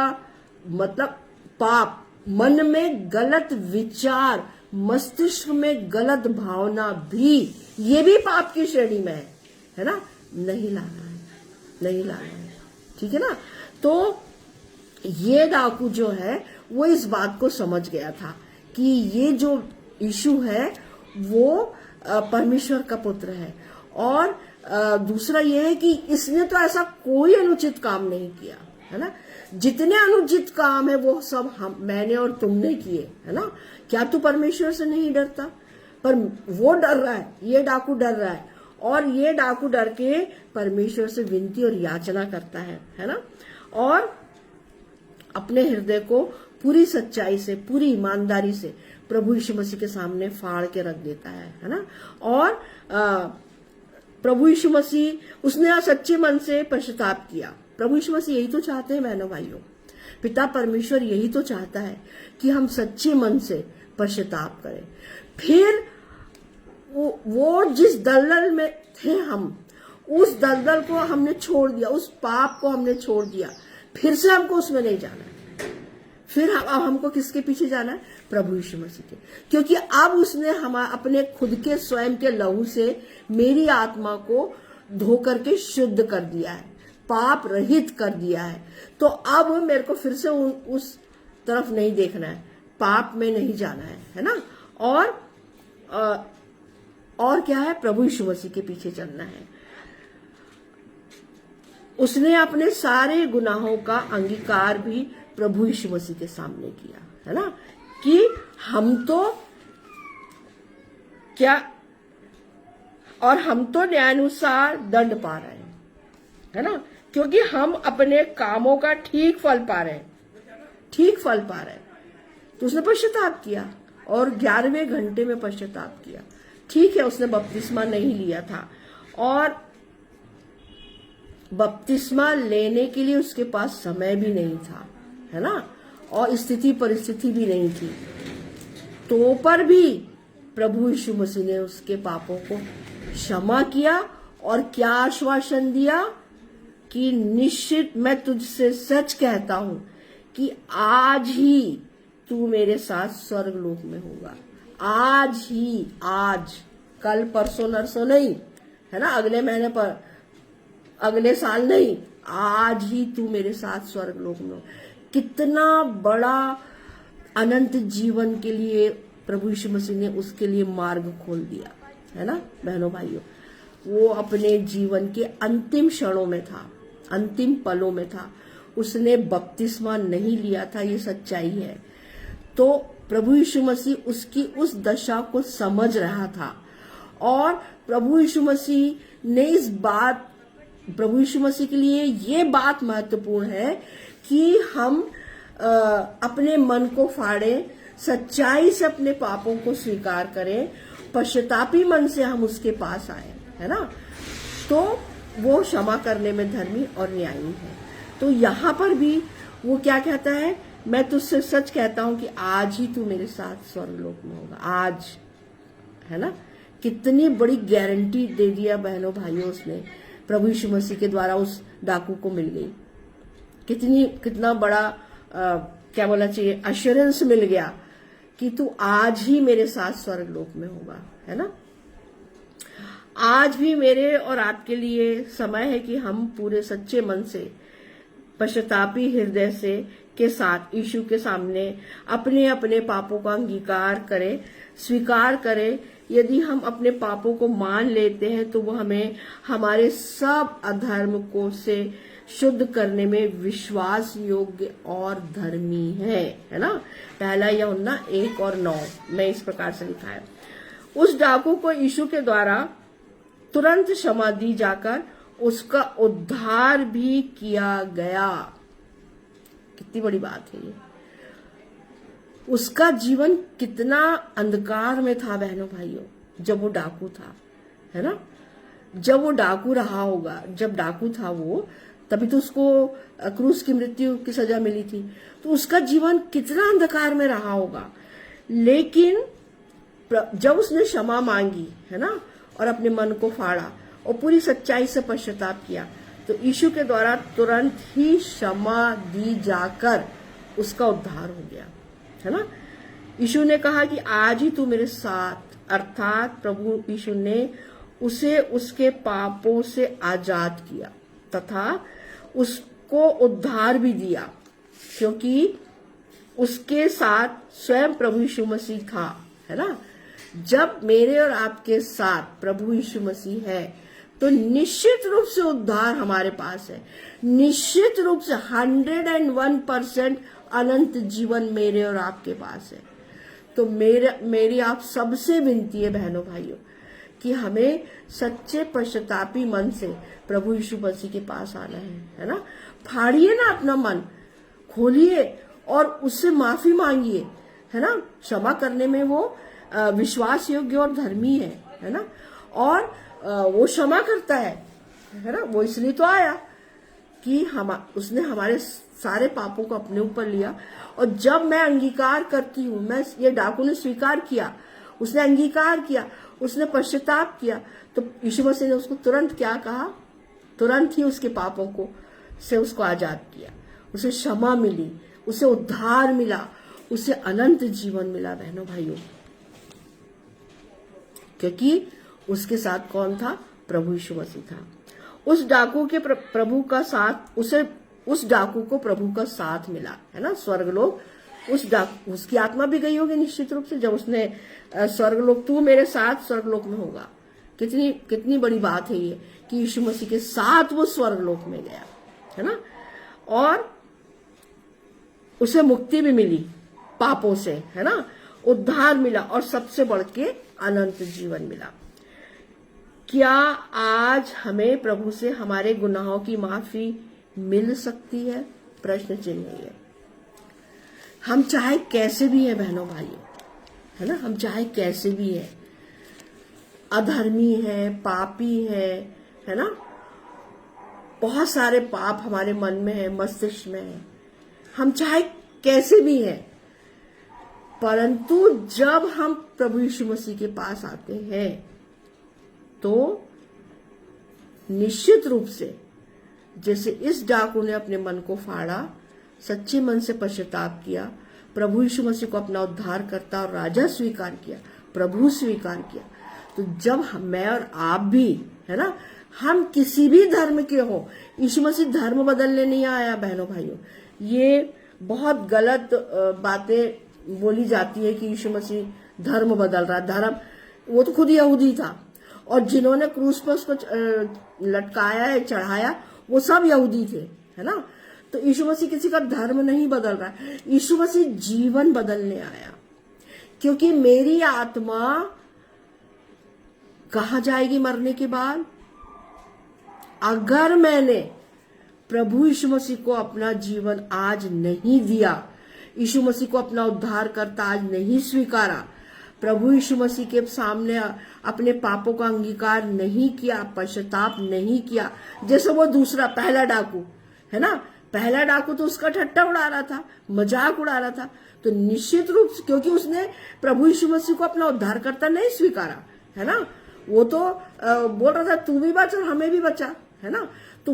A: मतलब पाप, मन में गलत विचार, मस्तिष्क में गलत भावना भी, ये भी पाप की श्रेणी में है ना, नहीं लाना है, नहीं लाना है, ठीक है ना। तो ये डाकू जो है वो इस बात को समझ गया था कि ये जो यीशु है वो परमेश्वर का पुत्र है, और दूसरा ये है कि इसने तो ऐसा कोई अनुचित काम नहीं किया, है ना। जितने अनुचित काम है वो सब मैंने और तुमने किए, है ना। क्या तू परमेश्वर से नहीं डरता? पर वो डर रहा है, ये डाकू डर रहा है, और ये डाकू डर के परमेश्वर से विनती और याचना करता है ना, और अपने हृदय को पूरी सच्चाई से, पूरी ईमानदारी से प्रभु यीशु मसीह के सामने फाड़ के रख देता है ना। और प्रभु यीशु मसीह, उसने सच्चे मन से पश्चाताप किया। प्रभु यीशु मसीह यही तो चाहते हैं बहनों भाइयों, पिता परमेश्वर यही तो चाहता है कि हम सच्चे मन से पश्चाताप करें। फिर वो जिस दलदल में थे हम, उस दलदल को हमने छोड़ दिया, उस पाप को हमने छोड़ दिया, फिर से हमको उसमें नहीं जाना है। फिर अब हमको किसके पीछे जाना है? प्रभु यीशु मसीह के, क्योंकि अब उसने हम अपने खुद के स्वयं के लहू से मेरी आत्मा को धो करके शुद्ध कर दिया है, पाप रहित कर दिया है। तो अब मेरे को फिर से उस तरफ नहीं देखना है, पाप में नहीं जाना है ना। और क्या है? प्रभु यीशु मसीह के पीछे चलना है। उसने अपने सारे गुनाहों का अंगीकार भी प्रभु यीशु मसीह के सामने किया, है ना, कि हम तो क्या, और हम तो न्यायानुसार दंड पा रहे हैं, है ना, क्योंकि हम अपने कामों का ठीक फल पा रहे हैं, ठीक फल पा रहे हैं। तो उसने पश्चाताप किया और 11वें घंटे में पश्चाताप किया। ठीक है, उसने बपतिस्मा नहीं लिया था, और बपतिस्मा लेने के लिए उसके पास समय भी नहीं था, है ना, और स्थिति परिस्थिति भी नहीं थी। तो पर भी प्रभु यीशु मसीह ने उसके पापों को क्षमा किया और क्या आश्वासन दिया कि निश्चित मैं तुझसे सच कहता हूं कि आज ही तू मेरे साथ स्वर्गलोक में होगा। आज ही, आज, कल परसों नरसों नहीं, है ना, अगले महीने पर, अगले साल नहीं, आज ही तू मेरे साथ स्वर्गलोक में हो। कितना बड़ा अनंत जीवन के लिए प्रभु यीशु मसीह ने उसके लिए मार्ग खोल दिया, है ना बहनों भाइयों। वो अपने जीवन के अंतिम क्षणों में था, अंतिम पलों में था, उसने बपतिस्मा नहीं लिया था, ये सच्चाई है। तो प्रभु यीशु मसीह उसकी उस दशा को समझ रहा था, और प्रभु यीशु मसीह ने इस बात, प्रभु यीशु मसीह के लिए ये बात महत्वपूर्ण है कि हम अपने मन को फाड़ें, सच्चाई से अपने पापों को स्वीकार करें, पश्चातापी मन से हम उसके पास आए, है ना, तो वो क्षमा करने में धर्मी और न्यायी है। तो यहाँ पर भी वो क्या कहता है? मैं तुझसे सच कहता हूं कि आज ही तू मेरे साथ स्वर्गलोक में होगा, आज, है ना। कितनी बड़ी गारंटी दे दिया बहनों भाइयों उसने, प्रभु यीशु मसीह के द्वारा उस डाकू को मिल गई। कितना बड़ा क्या बोलना चाहिए, अश्योरेंस मिल गया कि तू आज ही मेरे साथ स्वर्गलोक में होगा, है ना। आज भी मेरे और आपके लिए समय है कि हम पूरे सच्चे मन से, पश्चातापी हृदय से के साथ यीशु के सामने अपने अपने पापों का अंगीकार करें, स्वीकार करें। यदि हम अपने पापों को मान लेते हैं तो वो हमें हमारे सब अधर्म को से शुद्ध करने में विश्वास योग्य और धर्मी है ना। पहला यूहन्ना 1:9 में इस प्रकार से लिखा है। उस डाकू को यीशु के द्वारा तुरंत क्षमा दी जाकर उसका उद्धार भी किया गया। कितनी बड़ी बात है ये। उसका जीवन कितना अंधकार में था बहनों भाइयों, जब वो डाकू था, है ना। जब वो डाकू रहा होगा, जब डाकू था वो, तभी तो उसको क्रूस की मृत्यु की सजा मिली थी। तो उसका जीवन कितना अंधकार में रहा होगा। लेकिन जब उसने क्षमा मांगी, है ना, और अपने मन को फाड़ा और पूरी सच्चाई से पश्चाताप किया, तो यीशु के द्वारा तुरंत ही क्षमा दी जाकर उसका उद्धार हो गया, है ना। यीशु ने कहा कि आज ही तू मेरे साथ, अर्थात प्रभु यीशु ने उसे उसके पापों से आजाद किया तथा उसको उद्धार भी दिया, क्योंकि उसके साथ स्वयं प्रभु यीशु मसीह था, है ना। जब मेरे और आपके साथ प्रभु यीशु मसीह है तो निश्चित रूप से उद्धार हमारे पास है। निश्चित रूप से 101% अनंत जीवन मेरे और आपके पास है। तो मेरी आप सबसे विनती है बहनों भाइयों कि हमें सच्चे पश्चातापी मन से प्रभु यीशु मसीह के पास आना है ना। फाड़िए ना अपना मन, खोलिए और उससे माफी मांगिए, है ना। क्षमा करने में वो विश्वास योग्य और धर्मी है ना। और वो क्षमा करता है ना। वो इसलिए तो आया कि उसने हमारे सारे पापों को अपने ऊपर लिया। और जब मैं अंगीकार करती हूँ, मैं ये डाकू ने स्वीकार किया, उसने अंगीकार किया, उसने पश्चाताप किया, तो यीशु मसीह ने उसको तुरंत क्या कहा, तुरंत ही उसके पापों को से उसको आजाद किया, उसे क्षमा मिली, उसे उद्धार मिला, उसे अनंत जीवन मिला बहनों भाइयों। क्योंकि उसके साथ कौन था, प्रभु यीशु मसीह था। उस डाकू के प्रभु का साथ, उस डाकू को प्रभु का साथ मिला, है ना, स्वर्गलोक। उसकी आत्मा भी गई होगी निश्चित रूप से, जब उसने स्वर्गलोक, तू मेरे साथ स्वर्गलोक में होगा। कितनी बड़ी बात है ये कि यीशु मसीह के साथ वो स्वर्गलोक में गया, है ना। और उसे मुक्ति भी मिली पापों से, है ना, उद्धार मिला और सबसे बढ़ के अनंत जीवन मिला। क्या आज हमें प्रभु से हमारे गुनाहों की माफी मिल सकती है? प्रश्न चिन्ह है। हम चाहे कैसे भी है बहनों भाइयों, है ना, हम चाहे कैसे भी है, अधर्मी है, पापी है ना, बहुत सारे पाप हमारे मन में है, मस्तिष्क में है, हम चाहे कैसे भी है, परंतु जब हम प्रभु यीशु मसीह के पास आते हैं तो निश्चित रूप से, जैसे इस डाकू ने अपने मन को फाड़ा, सच्चे मन से पश्चाताप किया, प्रभु यीशु मसीह को अपना उद्धारकर्ता और राजा स्वीकार किया, प्रभु स्वीकार किया, तो जब मैं और आप भी, है ना, हम किसी भी धर्म के हो, यीशु मसीह धर्म बदलने नहीं आया बहनों भाइयों। ये बहुत गलत बातें बोली जाती है कि यीशु मसीह धर्म बदल रहा। धर्म, वो तो खुद यहूदी था, और जिन्होंने क्रूस पर उसको लटकाया है, चढ़ाया, वो सब यहूदी थे, है ना। तो यीशु मसीह किसी का धर्म नहीं बदल रहा, यीशु मसीह जीवन बदलने आया। क्योंकि मेरी आत्मा कहाँ जाएगी मरने के बाद? अगर मैंने प्रभु यीशु मसीह को अपना जीवन आज नहीं दिया, यीशु मसीह को अपना उद्धार करता आज नहीं स्वीकारा, प्रभु यीशु मसीह के सामने अपने पापों का अंगीकार नहीं किया, पश्चाताप नहीं किया, जैसे वो दूसरा पहला डाकू, है ना, पहला डाकू तो उसका ठट्टा उड़ा रहा था, मजाक उड़ा रहा था, तो निश्चित रूप से, क्योंकि उसने प्रभु यीशु मसीह को अपना उद्धार करता नहीं स्वीकारा, है ना, वो तो बोल रहा था तू भी बच और हमें भी बचा, है ना, तो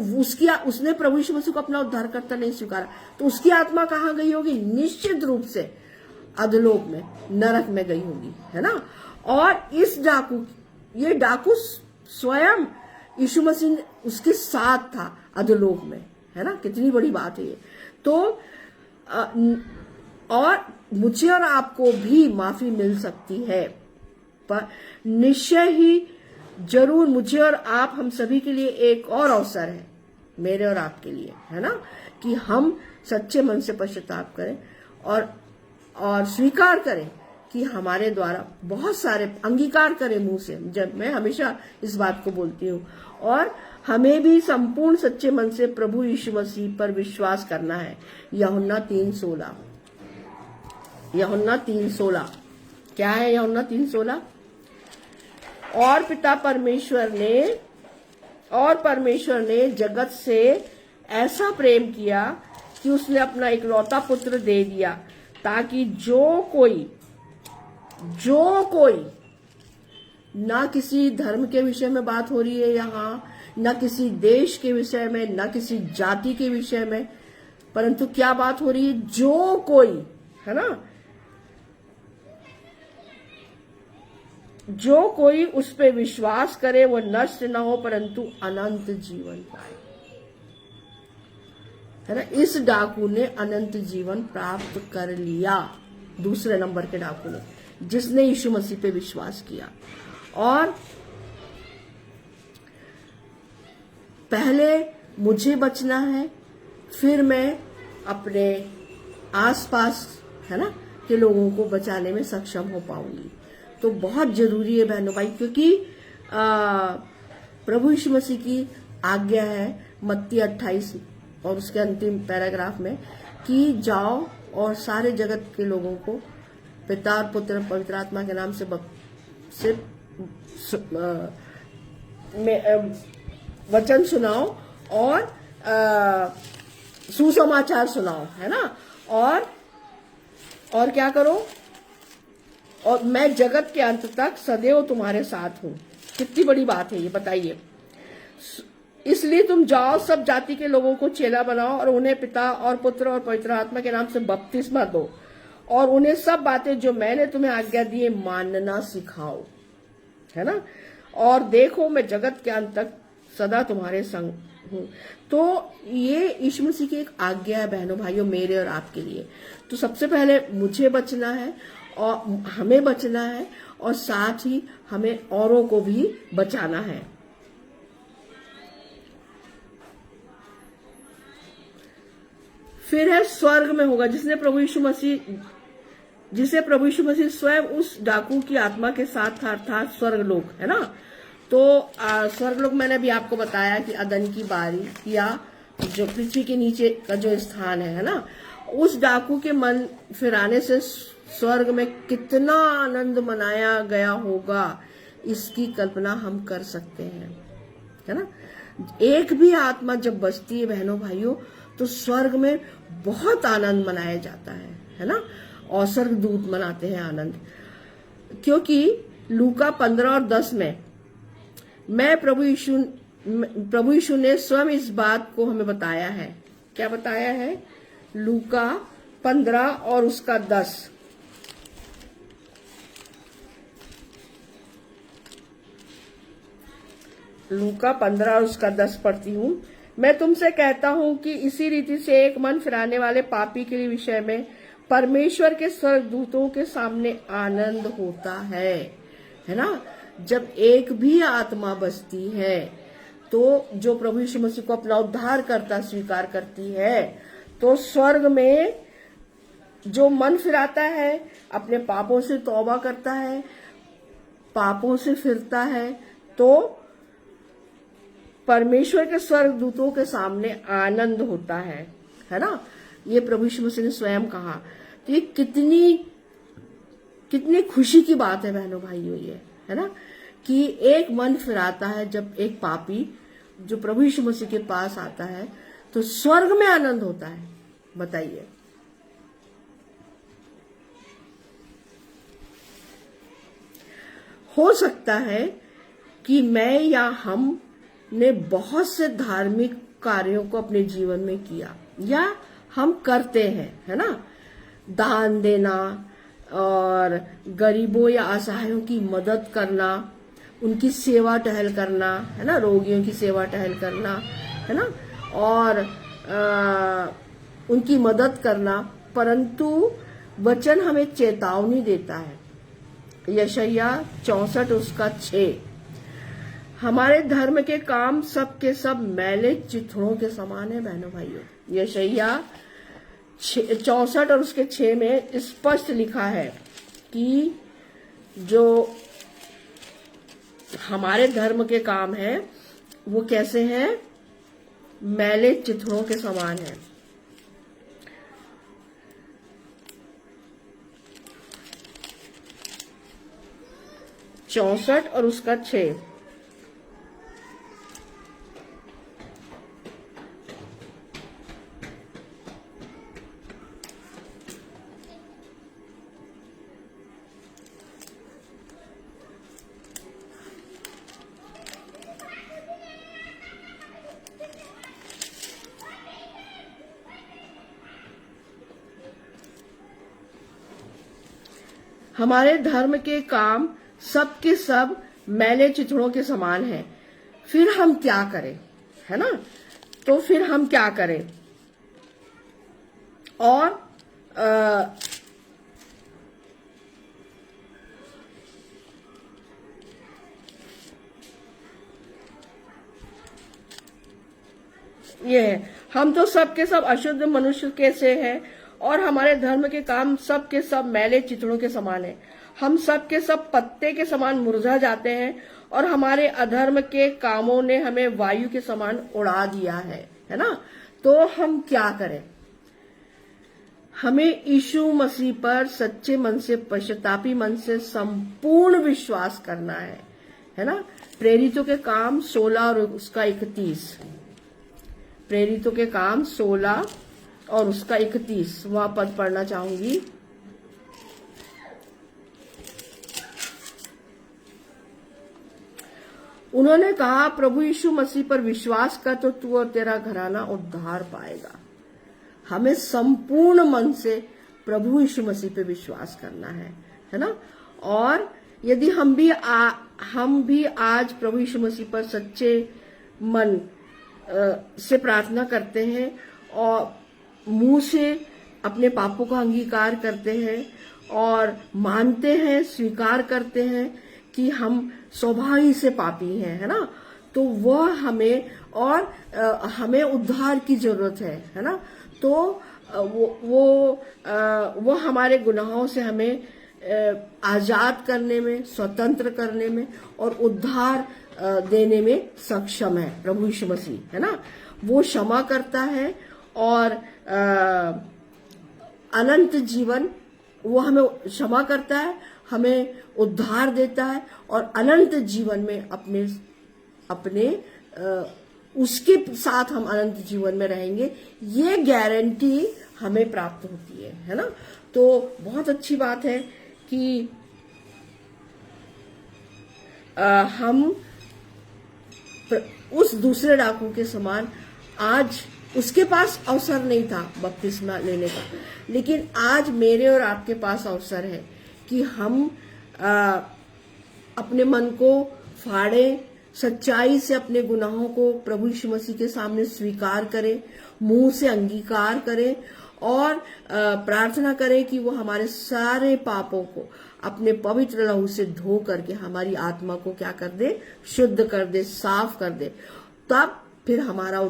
A: उसने प्रभु यीशु मसीह को अपना उद्धार करता नहीं स्वीकारा, तो उसकी आत्मा कहाँ गई होगी? निश्चित रूप से अधलोक में, नरक में गई होगी, है ना। और इस डाकू, ये डाकू स्वयं यीशु मसीह उसके साथ था अधोलोक में, है ना। कितनी बड़ी बात है ये। तो और मुझे और आपको भी माफी मिल सकती है, पर निश्चय ही जरूर मुझे और आप, हम सभी के लिए एक और अवसर है, मेरे और आपके लिए, है ना, कि हम सच्चे मन से पश्चाताप करें और स्वीकार करें कि हमारे द्वारा बहुत सारे, अंगीकार करें मुंह से, जब मैं हमेशा इस बात को बोलती हूँ, और हमें भी संपूर्ण सच्चे मन से प्रभु यीशु मसीह पर विश्वास करना है। यूहन्ना 3:16, यूहन्ना 3:16 क्या है? यूहन्ना 3:16, और परमेश्वर ने जगत से ऐसा प्रेम किया कि उसने अपना इकलौता पुत्र दे दिया, ताकि जो कोई ना किसी धर्म के विषय में बात हो रही है यहाँ, ना किसी देश के विषय में, ना किसी जाति के विषय में, परंतु क्या बात हो रही है? जो कोई, है ना, जो कोई उस पे विश्वास करे वो नष्ट न हो परंतु अनंत जीवन पाए, है ना। इस डाकू ने अनंत जीवन प्राप्त कर लिया, दूसरे नंबर के डाकू ने, जिसने यीशु मसीह पे विश्वास किया। और पहले मुझे बचना है, फिर मैं अपने आसपास, है ना, के लोगों को बचाने में सक्षम हो पाऊंगी। तो बहुत जरूरी है बहनों भाई, क्योंकि प्रभु यीशु मसीह की आज्ञा है मत्ती 28 और उसके अंतिम पैराग्राफ में, कि जाओ और सारे जगत के लोगों को पिता और पुत्र और पवित्र आत्मा के नाम से वचन सुनाओ और सुसमाचार सुनाओ, है ना। और क्या करो? और मैं जगत के अंत तक सदैव तुम्हारे साथ हूं। कितनी बड़ी बात है ये, बताइए। इसलिए तुम जाओ, सब जाति के लोगों को चेला बनाओ और उन्हें पिता और पुत्र और पवित्र आत्मा के नाम से बपतिस्मा दो, और उन्हें सब बातें जो मैंने तुम्हें आज्ञा दी है मानना सिखाओ, है ना। और देखो मैं जगत के अंत तक सदा तुम्हारे संग हूं। तो ये यीशु मसीह की एक आज्ञा है बहनों भाइयों, मेरे और आपके लिए। तो सबसे पहले मुझे बचना है और हमें बचना है, और साथ ही हमें औरों को भी बचाना है। फिर है स्वर्ग में होगा, जिसे प्रभु यीशु मसीह स्वयं उस डाकू की आत्मा के साथ था, अर्थात स्वर्गलोक, है ना। तो स्वर्गलोक मैंने भी आपको बताया कि अदन की बारी, या जो पृथ्वी के नीचे का जो स्थान है ना, उस डाकू के मन फिराने से स्वर्ग में कितना आनंद मनाया गया होगा, इसकी कल्पना हम कर सकते हैं, है ना। एक भी आत्मा जब बचती है बहनों भाइयों, तो स्वर्ग में बहुत आनंद मनाया जाता है ना। और स्वर्गदूत मनाते हैं आनंद, क्योंकि लूका 15 और 10 में प्रभु यीशु ने स्वयं इस बात को हमें बताया है। क्या बताया है? लूका 15 और उसका 10। लूका 15 और उसका 10 पढ़ती हूँ। मैं तुमसे कहता हूँ कि इसी रीति से एक मन फिराने वाले पापी के विषय में परमेश्वर के स्वर्गदूतों के सामने आनंद होता है ना। जब एक भी आत्मा बचती है, तो जो प्रभु यीशु मसीह को अपना उद्धार करता स्वीकार करती है, तो स्वर्ग में जो मन फिराता है, अपने पापों से तौबा करता है, पापों से फिरता है, तो परमेश्वर के स्वर्गदूतों के सामने आनंद होता है ना। ये प्रभु यीशु मसीह ने स्वयं कहा। तो ये कितनी खुशी की बात है बहनों भाइयों, ये, है ना, कि एक मन फिराता है। जब एक पापी जो प्रभु यीशु मसीह के पास आता है, तो स्वर्ग में आनंद होता है। बताइए। हो सकता है कि मैं या हम ने बहुत से धार्मिक कार्यों को अपने जीवन में किया, या हम करते हैं, है ना। दान देना और गरीबों या असहायों की मदद करना, उनकी सेवा टहल करना, है ना, रोगियों की सेवा टहल करना, है ना, और उनकी मदद करना। परंतु वचन हमें चेतावनी देता है, यशायाह 64 उसका 6, हमारे धर्म के काम सब के सब मैले चिथड़ों के समान है। बहनों भाइयों, यशायाह 64 और उसके 6 में स्पष्ट लिखा है कि जो हमारे धर्म के काम है वो कैसे हैं, मैले चिथड़ों के समान है। चौसठ और उसका 6, हमारे धर्म के काम सब के सब मैले चिथड़ों के समान है। फिर हम क्या करें, है ना, तो फिर हम क्या करें? और ये है, हम तो सब के सब अशुद्ध मनुष्य कैसे हैं और हमारे धर्म के काम सब के सब मैले चिथड़ों के समान है। हम सब के सब पत्ते के समान मुरझा जाते हैं और हमारे अधर्म के कामों ने हमें वायु के समान उड़ा दिया है ना। तो हम क्या करें? हमें यीशु मसीह पर सच्चे मन से, पश्चातापी मन से संपूर्ण विश्वास करना है ना। प्रेरितों के काम 16 और उसका 31, प्रेरितों के काम 16 और उसका 31 वहां पद पढ़ना चाहूंगी। उन्होंने कहा, प्रभु यीशु मसीह पर विश्वास कर तो तू और तेरा घराना उद्धार पाएगा। हमें संपूर्ण मन से प्रभु यीशु मसीह पे विश्वास करना है ना। और यदि हम भी आज प्रभु यीशु मसीह पर सच्चे मन से प्रार्थना करते हैं और मुंह से अपने पापों का अंगीकार करते हैं और मानते हैं, स्वीकार करते हैं कि हम स्वभाव ही से पापी हैं, है ना, तो वह हमें और हमें उद्धार की जरूरत है ना। तो वो हमारे गुनाहों से हमें आजाद करने में, स्वतंत्र करने में और उद्धार देने में सक्षम है प्रभु यीशु मसीह, है ना। वो क्षमा करता है और अनंत जीवन, वो हमें क्षमा करता है, हमें उद्धार देता है और अनंत जीवन में अपने उसके साथ हम अनंत जीवन में रहेंगे, ये गारंटी हमें प्राप्त होती है ना। तो बहुत अच्छी बात है कि हम उस दूसरे डाकू के समान, आज उसके पास अवसर नहीं था बपतिस्मा लेने का, लेकिन आज मेरे और आपके पास अवसर है कि हम अपने मन को फाड़े, सच्चाई से अपने गुनाहों को प्रभु यीशु मसीह के सामने स्वीकार करें, मुंह से अंगीकार करें और प्रार्थना करें कि वो हमारे सारे पापों को अपने पवित्र लहू से धो करके हमारी आत्मा को क्या कर दे, शुद्ध कर दे, साफ कर दे। तब फिर हमारा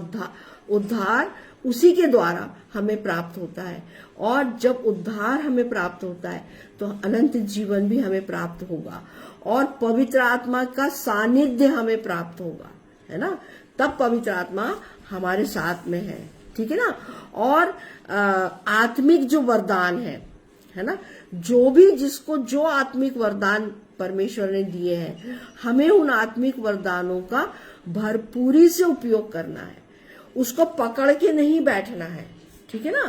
A: उद्धार उसी के द्वारा हमें प्राप्त होता है। और जब उद्धार हमें प्राप्त होता है तो अनंत जीवन भी हमें प्राप्त होगा और पवित्र आत्मा का सानिध्य हमें प्राप्त होगा, है ना। तब पवित्र आत्मा हमारे साथ में है, ठीक है ना। और आत्मिक जो वरदान है ना, जो भी जिसको जो आत्मिक वरदान परमेश्वर ने दिए हैं, हमें उन आत्मिक वरदानों का भरपूरी से उपयोग करना है, उसको पकड़ के नहीं बैठना है, ठीक है ना,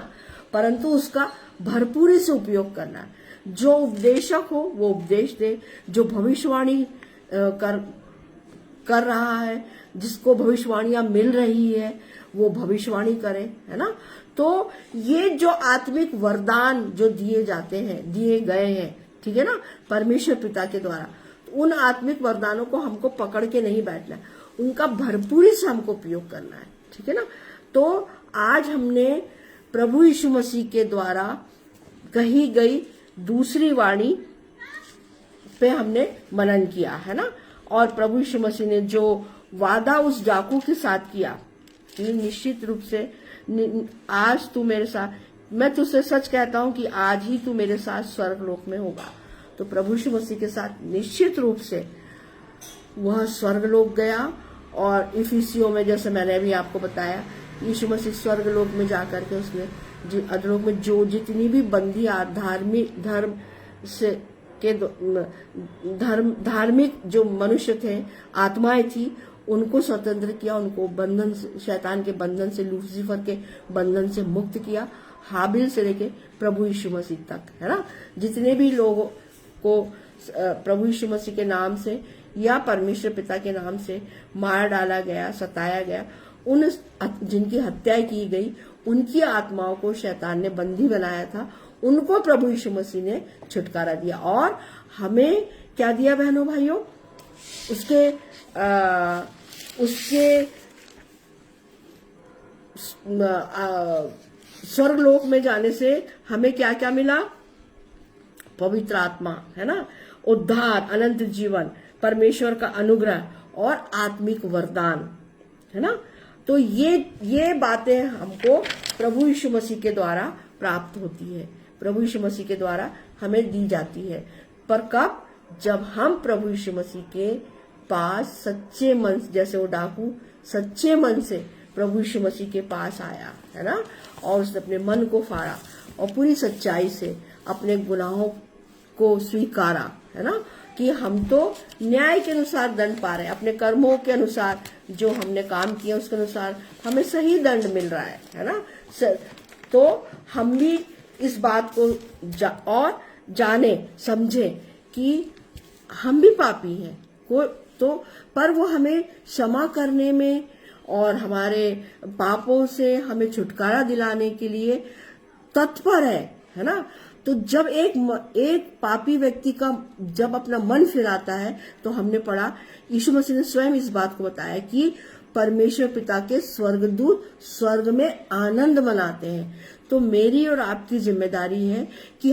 A: परंतु उसका भरपूरी से उपयोग करना है। जो उपदेशक हो वो उपदेश दे, जो भविष्यवाणी कर रहा है, जिसको भविष्यवाणियां मिल रही है वो भविष्यवाणी करे, है ना। तो ये जो आत्मिक वरदान जो दिए जाते हैं, दिए गए हैं, ठीक है ना, परमेश्वर पिता के द्वारा, उन आत्मिक वरदानों को हमको पकड़ के नहीं बैठना है, उनका भरपूरी से हमको उपयोग करना है, ठीक है ना। तो आज हमने प्रभु यीशु मसीह के द्वारा कही गई दूसरी वाणी पे हमने मनन किया है ना, और प्रभु यीशु मसीह ने जो वादा उस डाकू के साथ किया कि निश्चित रूप से आज तू मेरे साथ, मैं तुझसे सच कहता हूं कि आज ही तू मेरे साथ स्वर्ग लोक में होगा। तो प्रभु यीशु मसीह के साथ निश्चित रूप से वह स्वर्ग लोक गया, और इफिसियों में जैसे मैंने अभी आपको बताया, यीशु मसीह स्वर्ग लोक में जाकर के उसने अधोलोक में जो जितनी भी बंदी धार्मिक धर्म से के धार्मिक जो मनुष्य थे, आत्माएं थी, उनको स्वतंत्र किया, उनको बंधन, शैतान के बंधन से, लूसीफर के बंधन से मुक्त किया, हाबिल से लेके प्रभु यीशु मसीह तक, है ना। जितने भी लोगों को प्रभु यीशु मसीह के नाम से या परमेश्वर पिता के नाम से मार डाला गया, सताया गया, उन जिनकी हत्या की गई, उनकी आत्माओं को शैतान ने बंदी बनाया था, उनको प्रभु यीशु मसीह ने छुटकारा दिया। और हमें क्या दिया बहनों भाइयों? उसके स्वर्ग लोक में जाने से हमें क्या क्या मिला? पवित्र आत्मा, है ना, उद्धार, अनंत जीवन, परमेश्वर का अनुग्रह और आत्मिक वरदान, है ना। तो ये बातें हमको प्रभु यीशु मसीह के द्वारा प्राप्त होती है, प्रभु यीशु मसीह के द्वारा हमें दी जाती है। पर कब? जब हम प्रभु यीशु मसीह के पास सच्चे मन, जैसे वो डाकू सच्चे मन से प्रभु यीशु मसीह के पास आया, है ना, और उसने अपने मन को फाड़ा और पूरी सच्चाई से अपने गुनाहों को स्वीकारा, है ना, कि हम तो न्याय के अनुसार दंड पा रहे हैं, अपने कर्मों के अनुसार जो हमने काम किया उसके अनुसार हमें सही दंड मिल रहा है ना। तो हम भी इस बात को और जाने समझे कि हम भी पापी हैं, पर वो हमें क्षमा करने में और हमारे पापों से हमें छुटकारा दिलाने के लिए तत्पर है ना। तो जब एक पापी व्यक्ति का जब अपना मन फिराता है, तो हमने पढ़ा, यीशु मसीह ने स्वयं इस बात को बताया कि परमेश्वर पिता के स्वर्गदूत स्वर्ग में आनंद मनाते हैं। तो मेरी और आपकी जिम्मेदारी है कि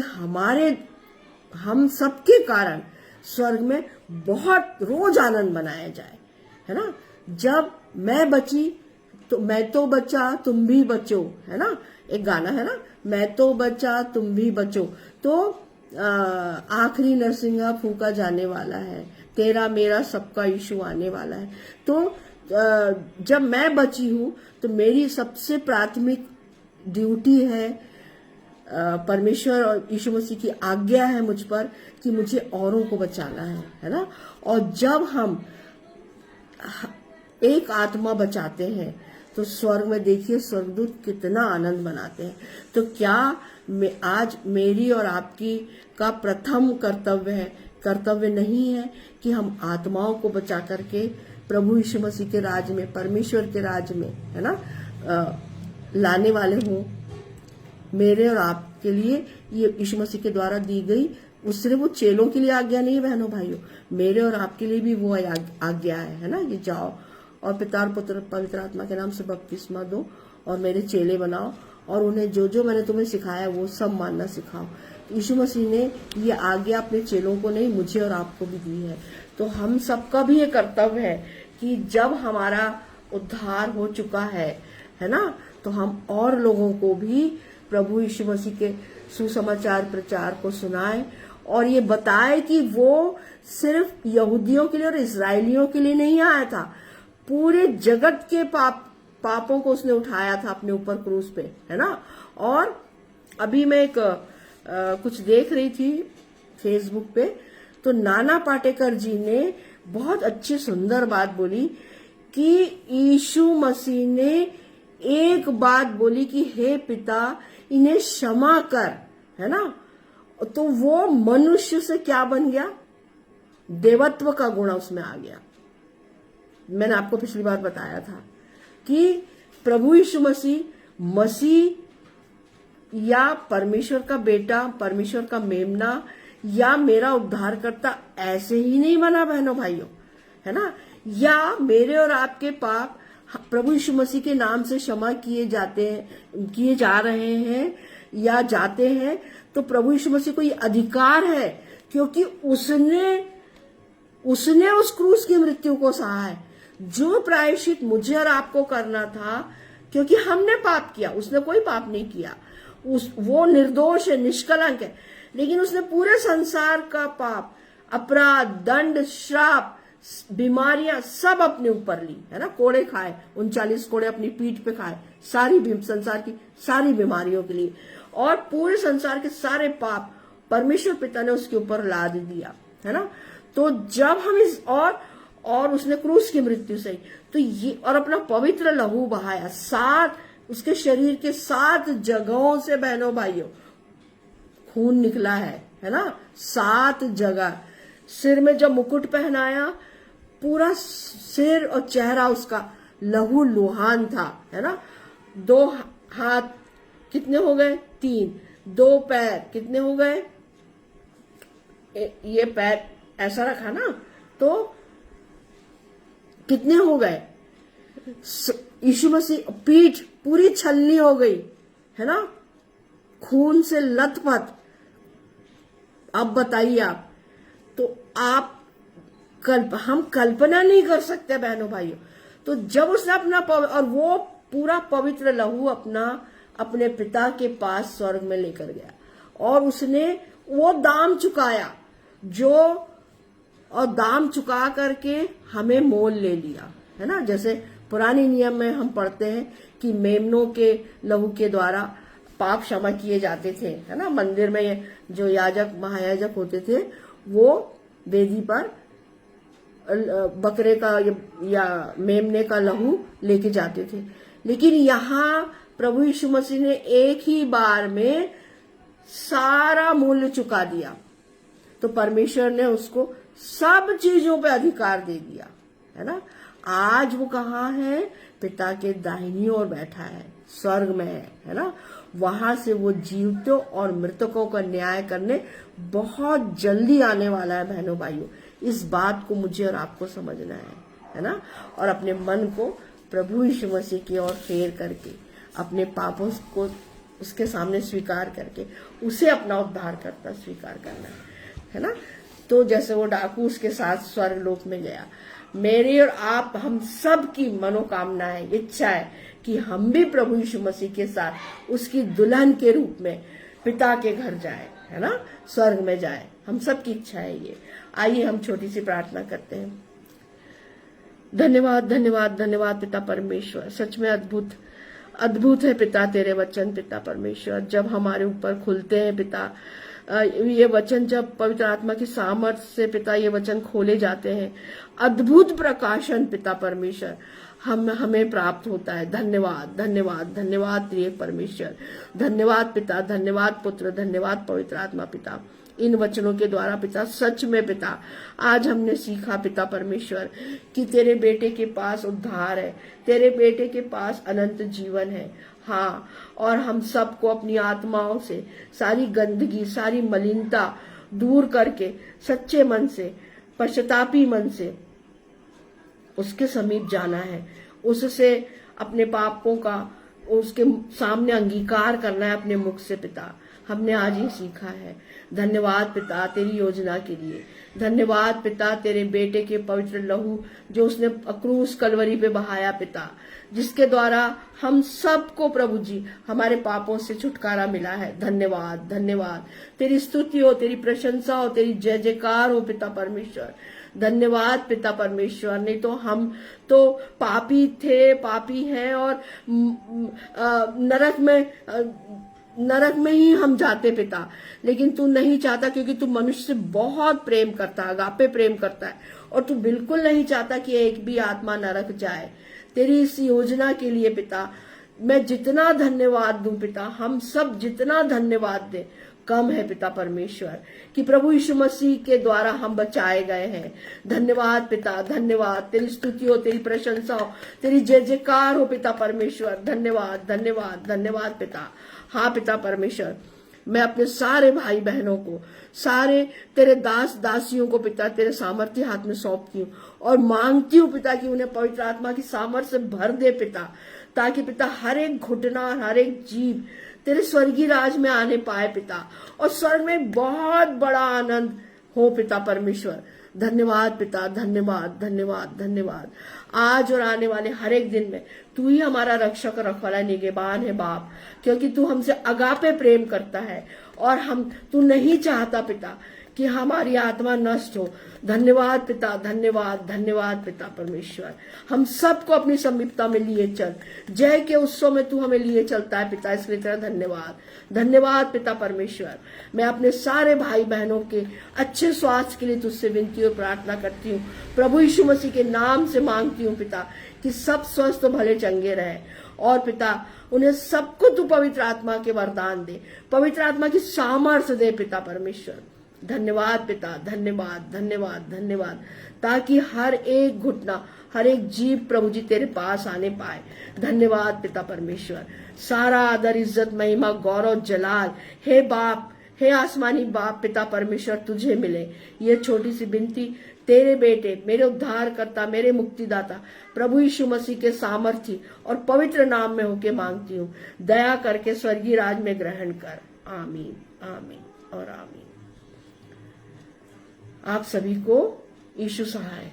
A: हम सबके कारण स्वर्ग में बहुत रोज आनंद मनाया जाए, है ना। जब मैं बची तो मैं तो बचा तुम भी बचो, है ना, एक गाना है ना, मैं तो बचा तुम भी बचो। तो आखिरी नरसिंगा फूका जाने वाला है, तेरा मेरा सबका यीशु आने वाला है। तो जब मैं बची हूं तो मेरी सबसे प्राथमिक ड्यूटी है, परमेश्वर और यीशु मसीह की आज्ञा है मुझ पर कि मुझे औरों को बचाना है ना। और जब हम एक आत्मा बचाते हैं तो स्वर्ग में देखिए स्वर्गदूत कितना आनंद मनाते हैं। तो क्या आज मेरी और आपकी का प्रथम कर्तव्य नहीं है कि हम आत्माओं को बचा करके प्रभु यीशु मसीह के राज में, परमेश्वर के राज में, है ना, लाने वाले हों? मेरे और आपके लिए ये यीशु मसीह के द्वारा दी गई, उससे वो चेलों के लिए आज्ञा नहीं है बहनों भाइयों, मेरे और आपके लिए भी वो आज्ञा है ना, ये जाओ और पिता और पुत्र पवित्र आत्मा के नाम से बपतिस्मा दो और मेरे चेले बनाओ और उन्हें जो जो मैंने तुम्हें सिखाया वो सब मानना सिखाओ। यीशु मसीह ने ये आज्ञा अपने चेलों को नहीं, मुझे और आपको भी दी है। तो हम सबका भी ये कर्तव्य है कि जब हमारा उद्धार हो चुका है ना, तो हम और लोगों को भी प्रभु यीशु मसीह के सुसमाचार प्रचार को सुनाएं और ये बताए कि वो सिर्फ यहूदियों के लिए और इस्राएलियों के लिए नहीं आया था, पूरे जगत के पापों को उसने उठाया था अपने ऊपर क्रूस पे, है ना। और अभी मैं एक कुछ देख रही थी फेसबुक पे, तो नाना पाटेकर जी ने बहुत अच्छी सुंदर बात बोली कि यीशु मसीह ने एक बात बोली कि हे पिता इन्हें क्षमा कर, है ना। तो वो मनुष्य से क्या बन गया? देवत्व का गुण उसमें आ गया। मैंने आपको पिछली बार बताया था कि प्रभु यीशु मसीह या परमेश्वर का बेटा, परमेश्वर का मेमना या मेरा उद्धारकर्ता ऐसे ही नहीं बना बहनों भाइयों, है ना, या मेरे और आपके पाप प्रभु यीशु मसीह के नाम से क्षमा किए जा रहे हैं या जाते हैं, तो प्रभु यीशु मसीह को ये अधिकार है, क्योंकि उसने उस क्रूस की मृत्यु को सहा है। जो प्रायश्चित मुझे और आपको करना था, क्योंकि हमने पाप किया, उसने कोई पाप नहीं किया, वो निर्दोष है, निष्कलंक है, लेकिन उसने पूरे संसार का पाप, अपराध, दंड, श्राप, बीमारियां सब अपने ऊपर ली, है ना, कोड़े खाए, 39 कोड़े अपनी पीठ पे खाए, संसार की सारी बीमारियों के लिए, और पूरे संसार के सारे पाप परमेश्वर पिता ने उसके ऊपर लाद दिया, है ना। तो जब हम और उसने क्रूस की मृत्यु सही, तो ये और अपना पवित्र लहू बहाया, 7 उसके शरीर के 7 जगहों से बहनों भाइयों खून निकला है ना, 7 जगह। सिर में जब मुकुट पहनाया, पूरा सिर और चेहरा उसका लहू लुहान था, है ना। 2 हाथ कितने हो गए? 3। 2 पैर कितने हो गए? ये पैर ऐसा रखा ना, तो कितने हो गए? यीशु मसीह पीठ पूरी छलनी हो गई, है ना, खून से लथपथ। अब बताइए आप, तो हम कल्पना नहीं कर सकते बहनों भाइयों। तो जब उसने अपना और वो पूरा पवित्र लहू अपने पिता के पास स्वर्ग में लेकर गया, और उसने वो दाम चुकाया, और दाम चुका करके हमें मोल ले लिया, है ना। जैसे पुराने नियम में हम पढ़ते हैं कि मेमनों के लहू के द्वारा पाप क्षमा किए जाते थे, है ना। मंदिर में जो याजक महायाजक होते थे, वो वेदी पर बकरे का या मेमने का लहू लेके जाते थे, लेकिन यहाँ प्रभु यीशु मसीह ने एक ही बार में सारा मूल्य चुका दिया, तो परमेश्वर ने उसको सब चीजों पे अधिकार दे दिया, है ना। आज वो कहाँ है? पिता के दाहिनी ओर बैठा है, स्वर्ग में है ना। वहां से वो जीवितों और मृतकों का न्याय करने बहुत जल्दी आने वाला है बहनों भाइयों। इस बात को मुझे और आपको समझना है ना, और अपने मन को प्रभु यीशु मसीह की ओर फेर करके, अपने पापों को उसके सामने स्वीकार करके, उसे अपना उद्धारकर्ता स्वीकार करना है ना। तो जैसे वो डाकू उसके साथ स्वर्ग लोक में गया, मेरी और आप हम सब की मनोकामना है, इच्छा है कि हम भी प्रभु यीशु मसीह के साथ उसकी दुल्हन के रूप में पिता के घर जाए, है ना, स्वर्ग में जाए। हम सब की इच्छा है ये। आइए हम छोटी सी प्रार्थना करते हैं। धन्यवाद धन्यवाद धन्यवाद पिता परमेश्वर, सच में अद्भुत है पिता तेरे वचन पिता परमेश्वर। जब हमारे ऊपर खुलते हैं पिता, ये वचन जब पवित्र आत्मा की सामर्थ्य से पिता ये वचन खोले जाते हैं, अद्भुत प्रकाशन पिता परमेश्वर हमें प्राप्त होता है। धन्यवाद धन्यवाद धन्यवाद प्रिय परमेश्वर, धन्यवाद पिता, धन्यवाद पुत्र, धन्यवाद पवित्र आत्मा पिता। इन वचनों के द्वारा पिता सच में पिता आज हमने सीखा पिता परमेश्वर कि तेरे बेटे के पास उद्धार है, तेरे बेटे के पास अनंत जीवन है। हाँ, और हम सबको अपनी आत्माओं से सारी गंदगी, सारी मलिनता दूर करके सच्चे मन से, पश्चातापी मन से उसके समीप जाना है, उससे अपने पापों का उसके सामने अंगीकार करना है अपने मुख से पिता। हमने आज ही सीखा है। धन्यवाद पिता तेरी योजना के लिए, धन्यवाद पिता तेरे बेटे के पवित्र लहू जो उसने क्रूस कलवरी पे बहाया पिता, जिसके द्वारा हम सबको प्रभु जी हमारे पापों से छुटकारा मिला है। धन्यवाद धन्यवाद, तेरी स्तुति हो, तेरी प्रशंसा हो, तेरी जय जयकार हो पिता परमेश्वर। धन्यवाद पिता परमेश्वर, नहीं तो हम तो पापी थे, पापी हैं, और नरक में ही हम जाते पिता, लेकिन तू नहीं चाहता, क्योंकि तू मनुष्य से बहुत प्रेम करता है, अगापे प्रेम करता है, और तू बिल्कुल नहीं चाहता कि एक भी आत्मा नरक जाए। तेरी इस योजना के लिए पिता मैं जितना धन्यवाद दूं पिता, हम सब जितना धन्यवाद दें कम है पिता परमेश्वर, कि प्रभु यीशु मसीह के द्वारा हम बचाए गए हैं। धन्यवाद पिता, धन्यवाद, तेरी स्तुति हो, तेरी प्रशंसा हो, तेरी जय जयकार हो पिता परमेश्वर। धन्यवाद धन्यवाद धन्यवाद पिता। हाँ पिता परमेश्वर, मैं अपने सारे भाई बहनों को, सारे तेरे दास दासियों को पिता तेरे सामर्थ्य हाथ में सौंपती हूँ और मांगती हूँ पिता कि उन्हें पवित्र आत्मा की सामर्थ्य से भर दे पिता, ताकि पिता हर एक घुटना और हर एक जीव तेरे स्वर्गीय राज में आने पाए पिता, और स्वर्ग में बहुत बड़ा आनंद हो पिता परमेश्वर। धन्यवाद पिता, धन्यवाद धन्यवाद धन्यवाद। आज और आने वाले हर एक दिन में तू ही हमारा रक्षक और रखवाला निगहबान है बाप, क्योंकि तू हमसे अगापे प्रेम करता है और तू नहीं चाहता पिता कि हमारी आत्मा नष्ट हो। धन्यवाद पिता, धन्यवाद धन्यवाद पिता परमेश्वर। हम सबको अपनी समीपता में लिए चल, जय के उत्सव में तू हमें लिए चलता है पिता, इसलिए तेरा धन्यवाद। धन्यवाद पिता परमेश्वर। मैं अपने सारे भाई बहनों के अच्छे स्वास्थ्य के लिए तुझसे विनती और प्रार्थना करती हूँ, प्रभु यीशु मसीह के नाम से मांगती हूँ पिता कि सब स्वस्थ भले चंगे रहे, और पिता उन्हें सबको तू पवित्र आत्मा के वरदान दे, पवित्र आत्मा की सामर्थ्य दे पिता परमेश्वर। धन्यवाद पिता, धन्यवाद धन्यवाद धन्यवाद, ताकि हर एक घुटना हर एक जीव प्रभु जी तेरे पास आने पाए। धन्यवाद पिता परमेश्वर। सारा आदर इज्जत महिमा गौरव जलाल हे बाप, हे आसमानी बाप पिता परमेश्वर तुझे मिले। ये छोटी सी विनती तेरे बेटे, मेरे उद्धारकर्ता, मेरे मुक्तिदाता प्रभु यीशु मसीह के सामर्थ्य और पवित्र नाम में होके मांगती हूँ। दया करके स्वर्गीय राज में ग्रहण कर। आमीन आमीन और आमीन। आप सभी को यीशु सहाय।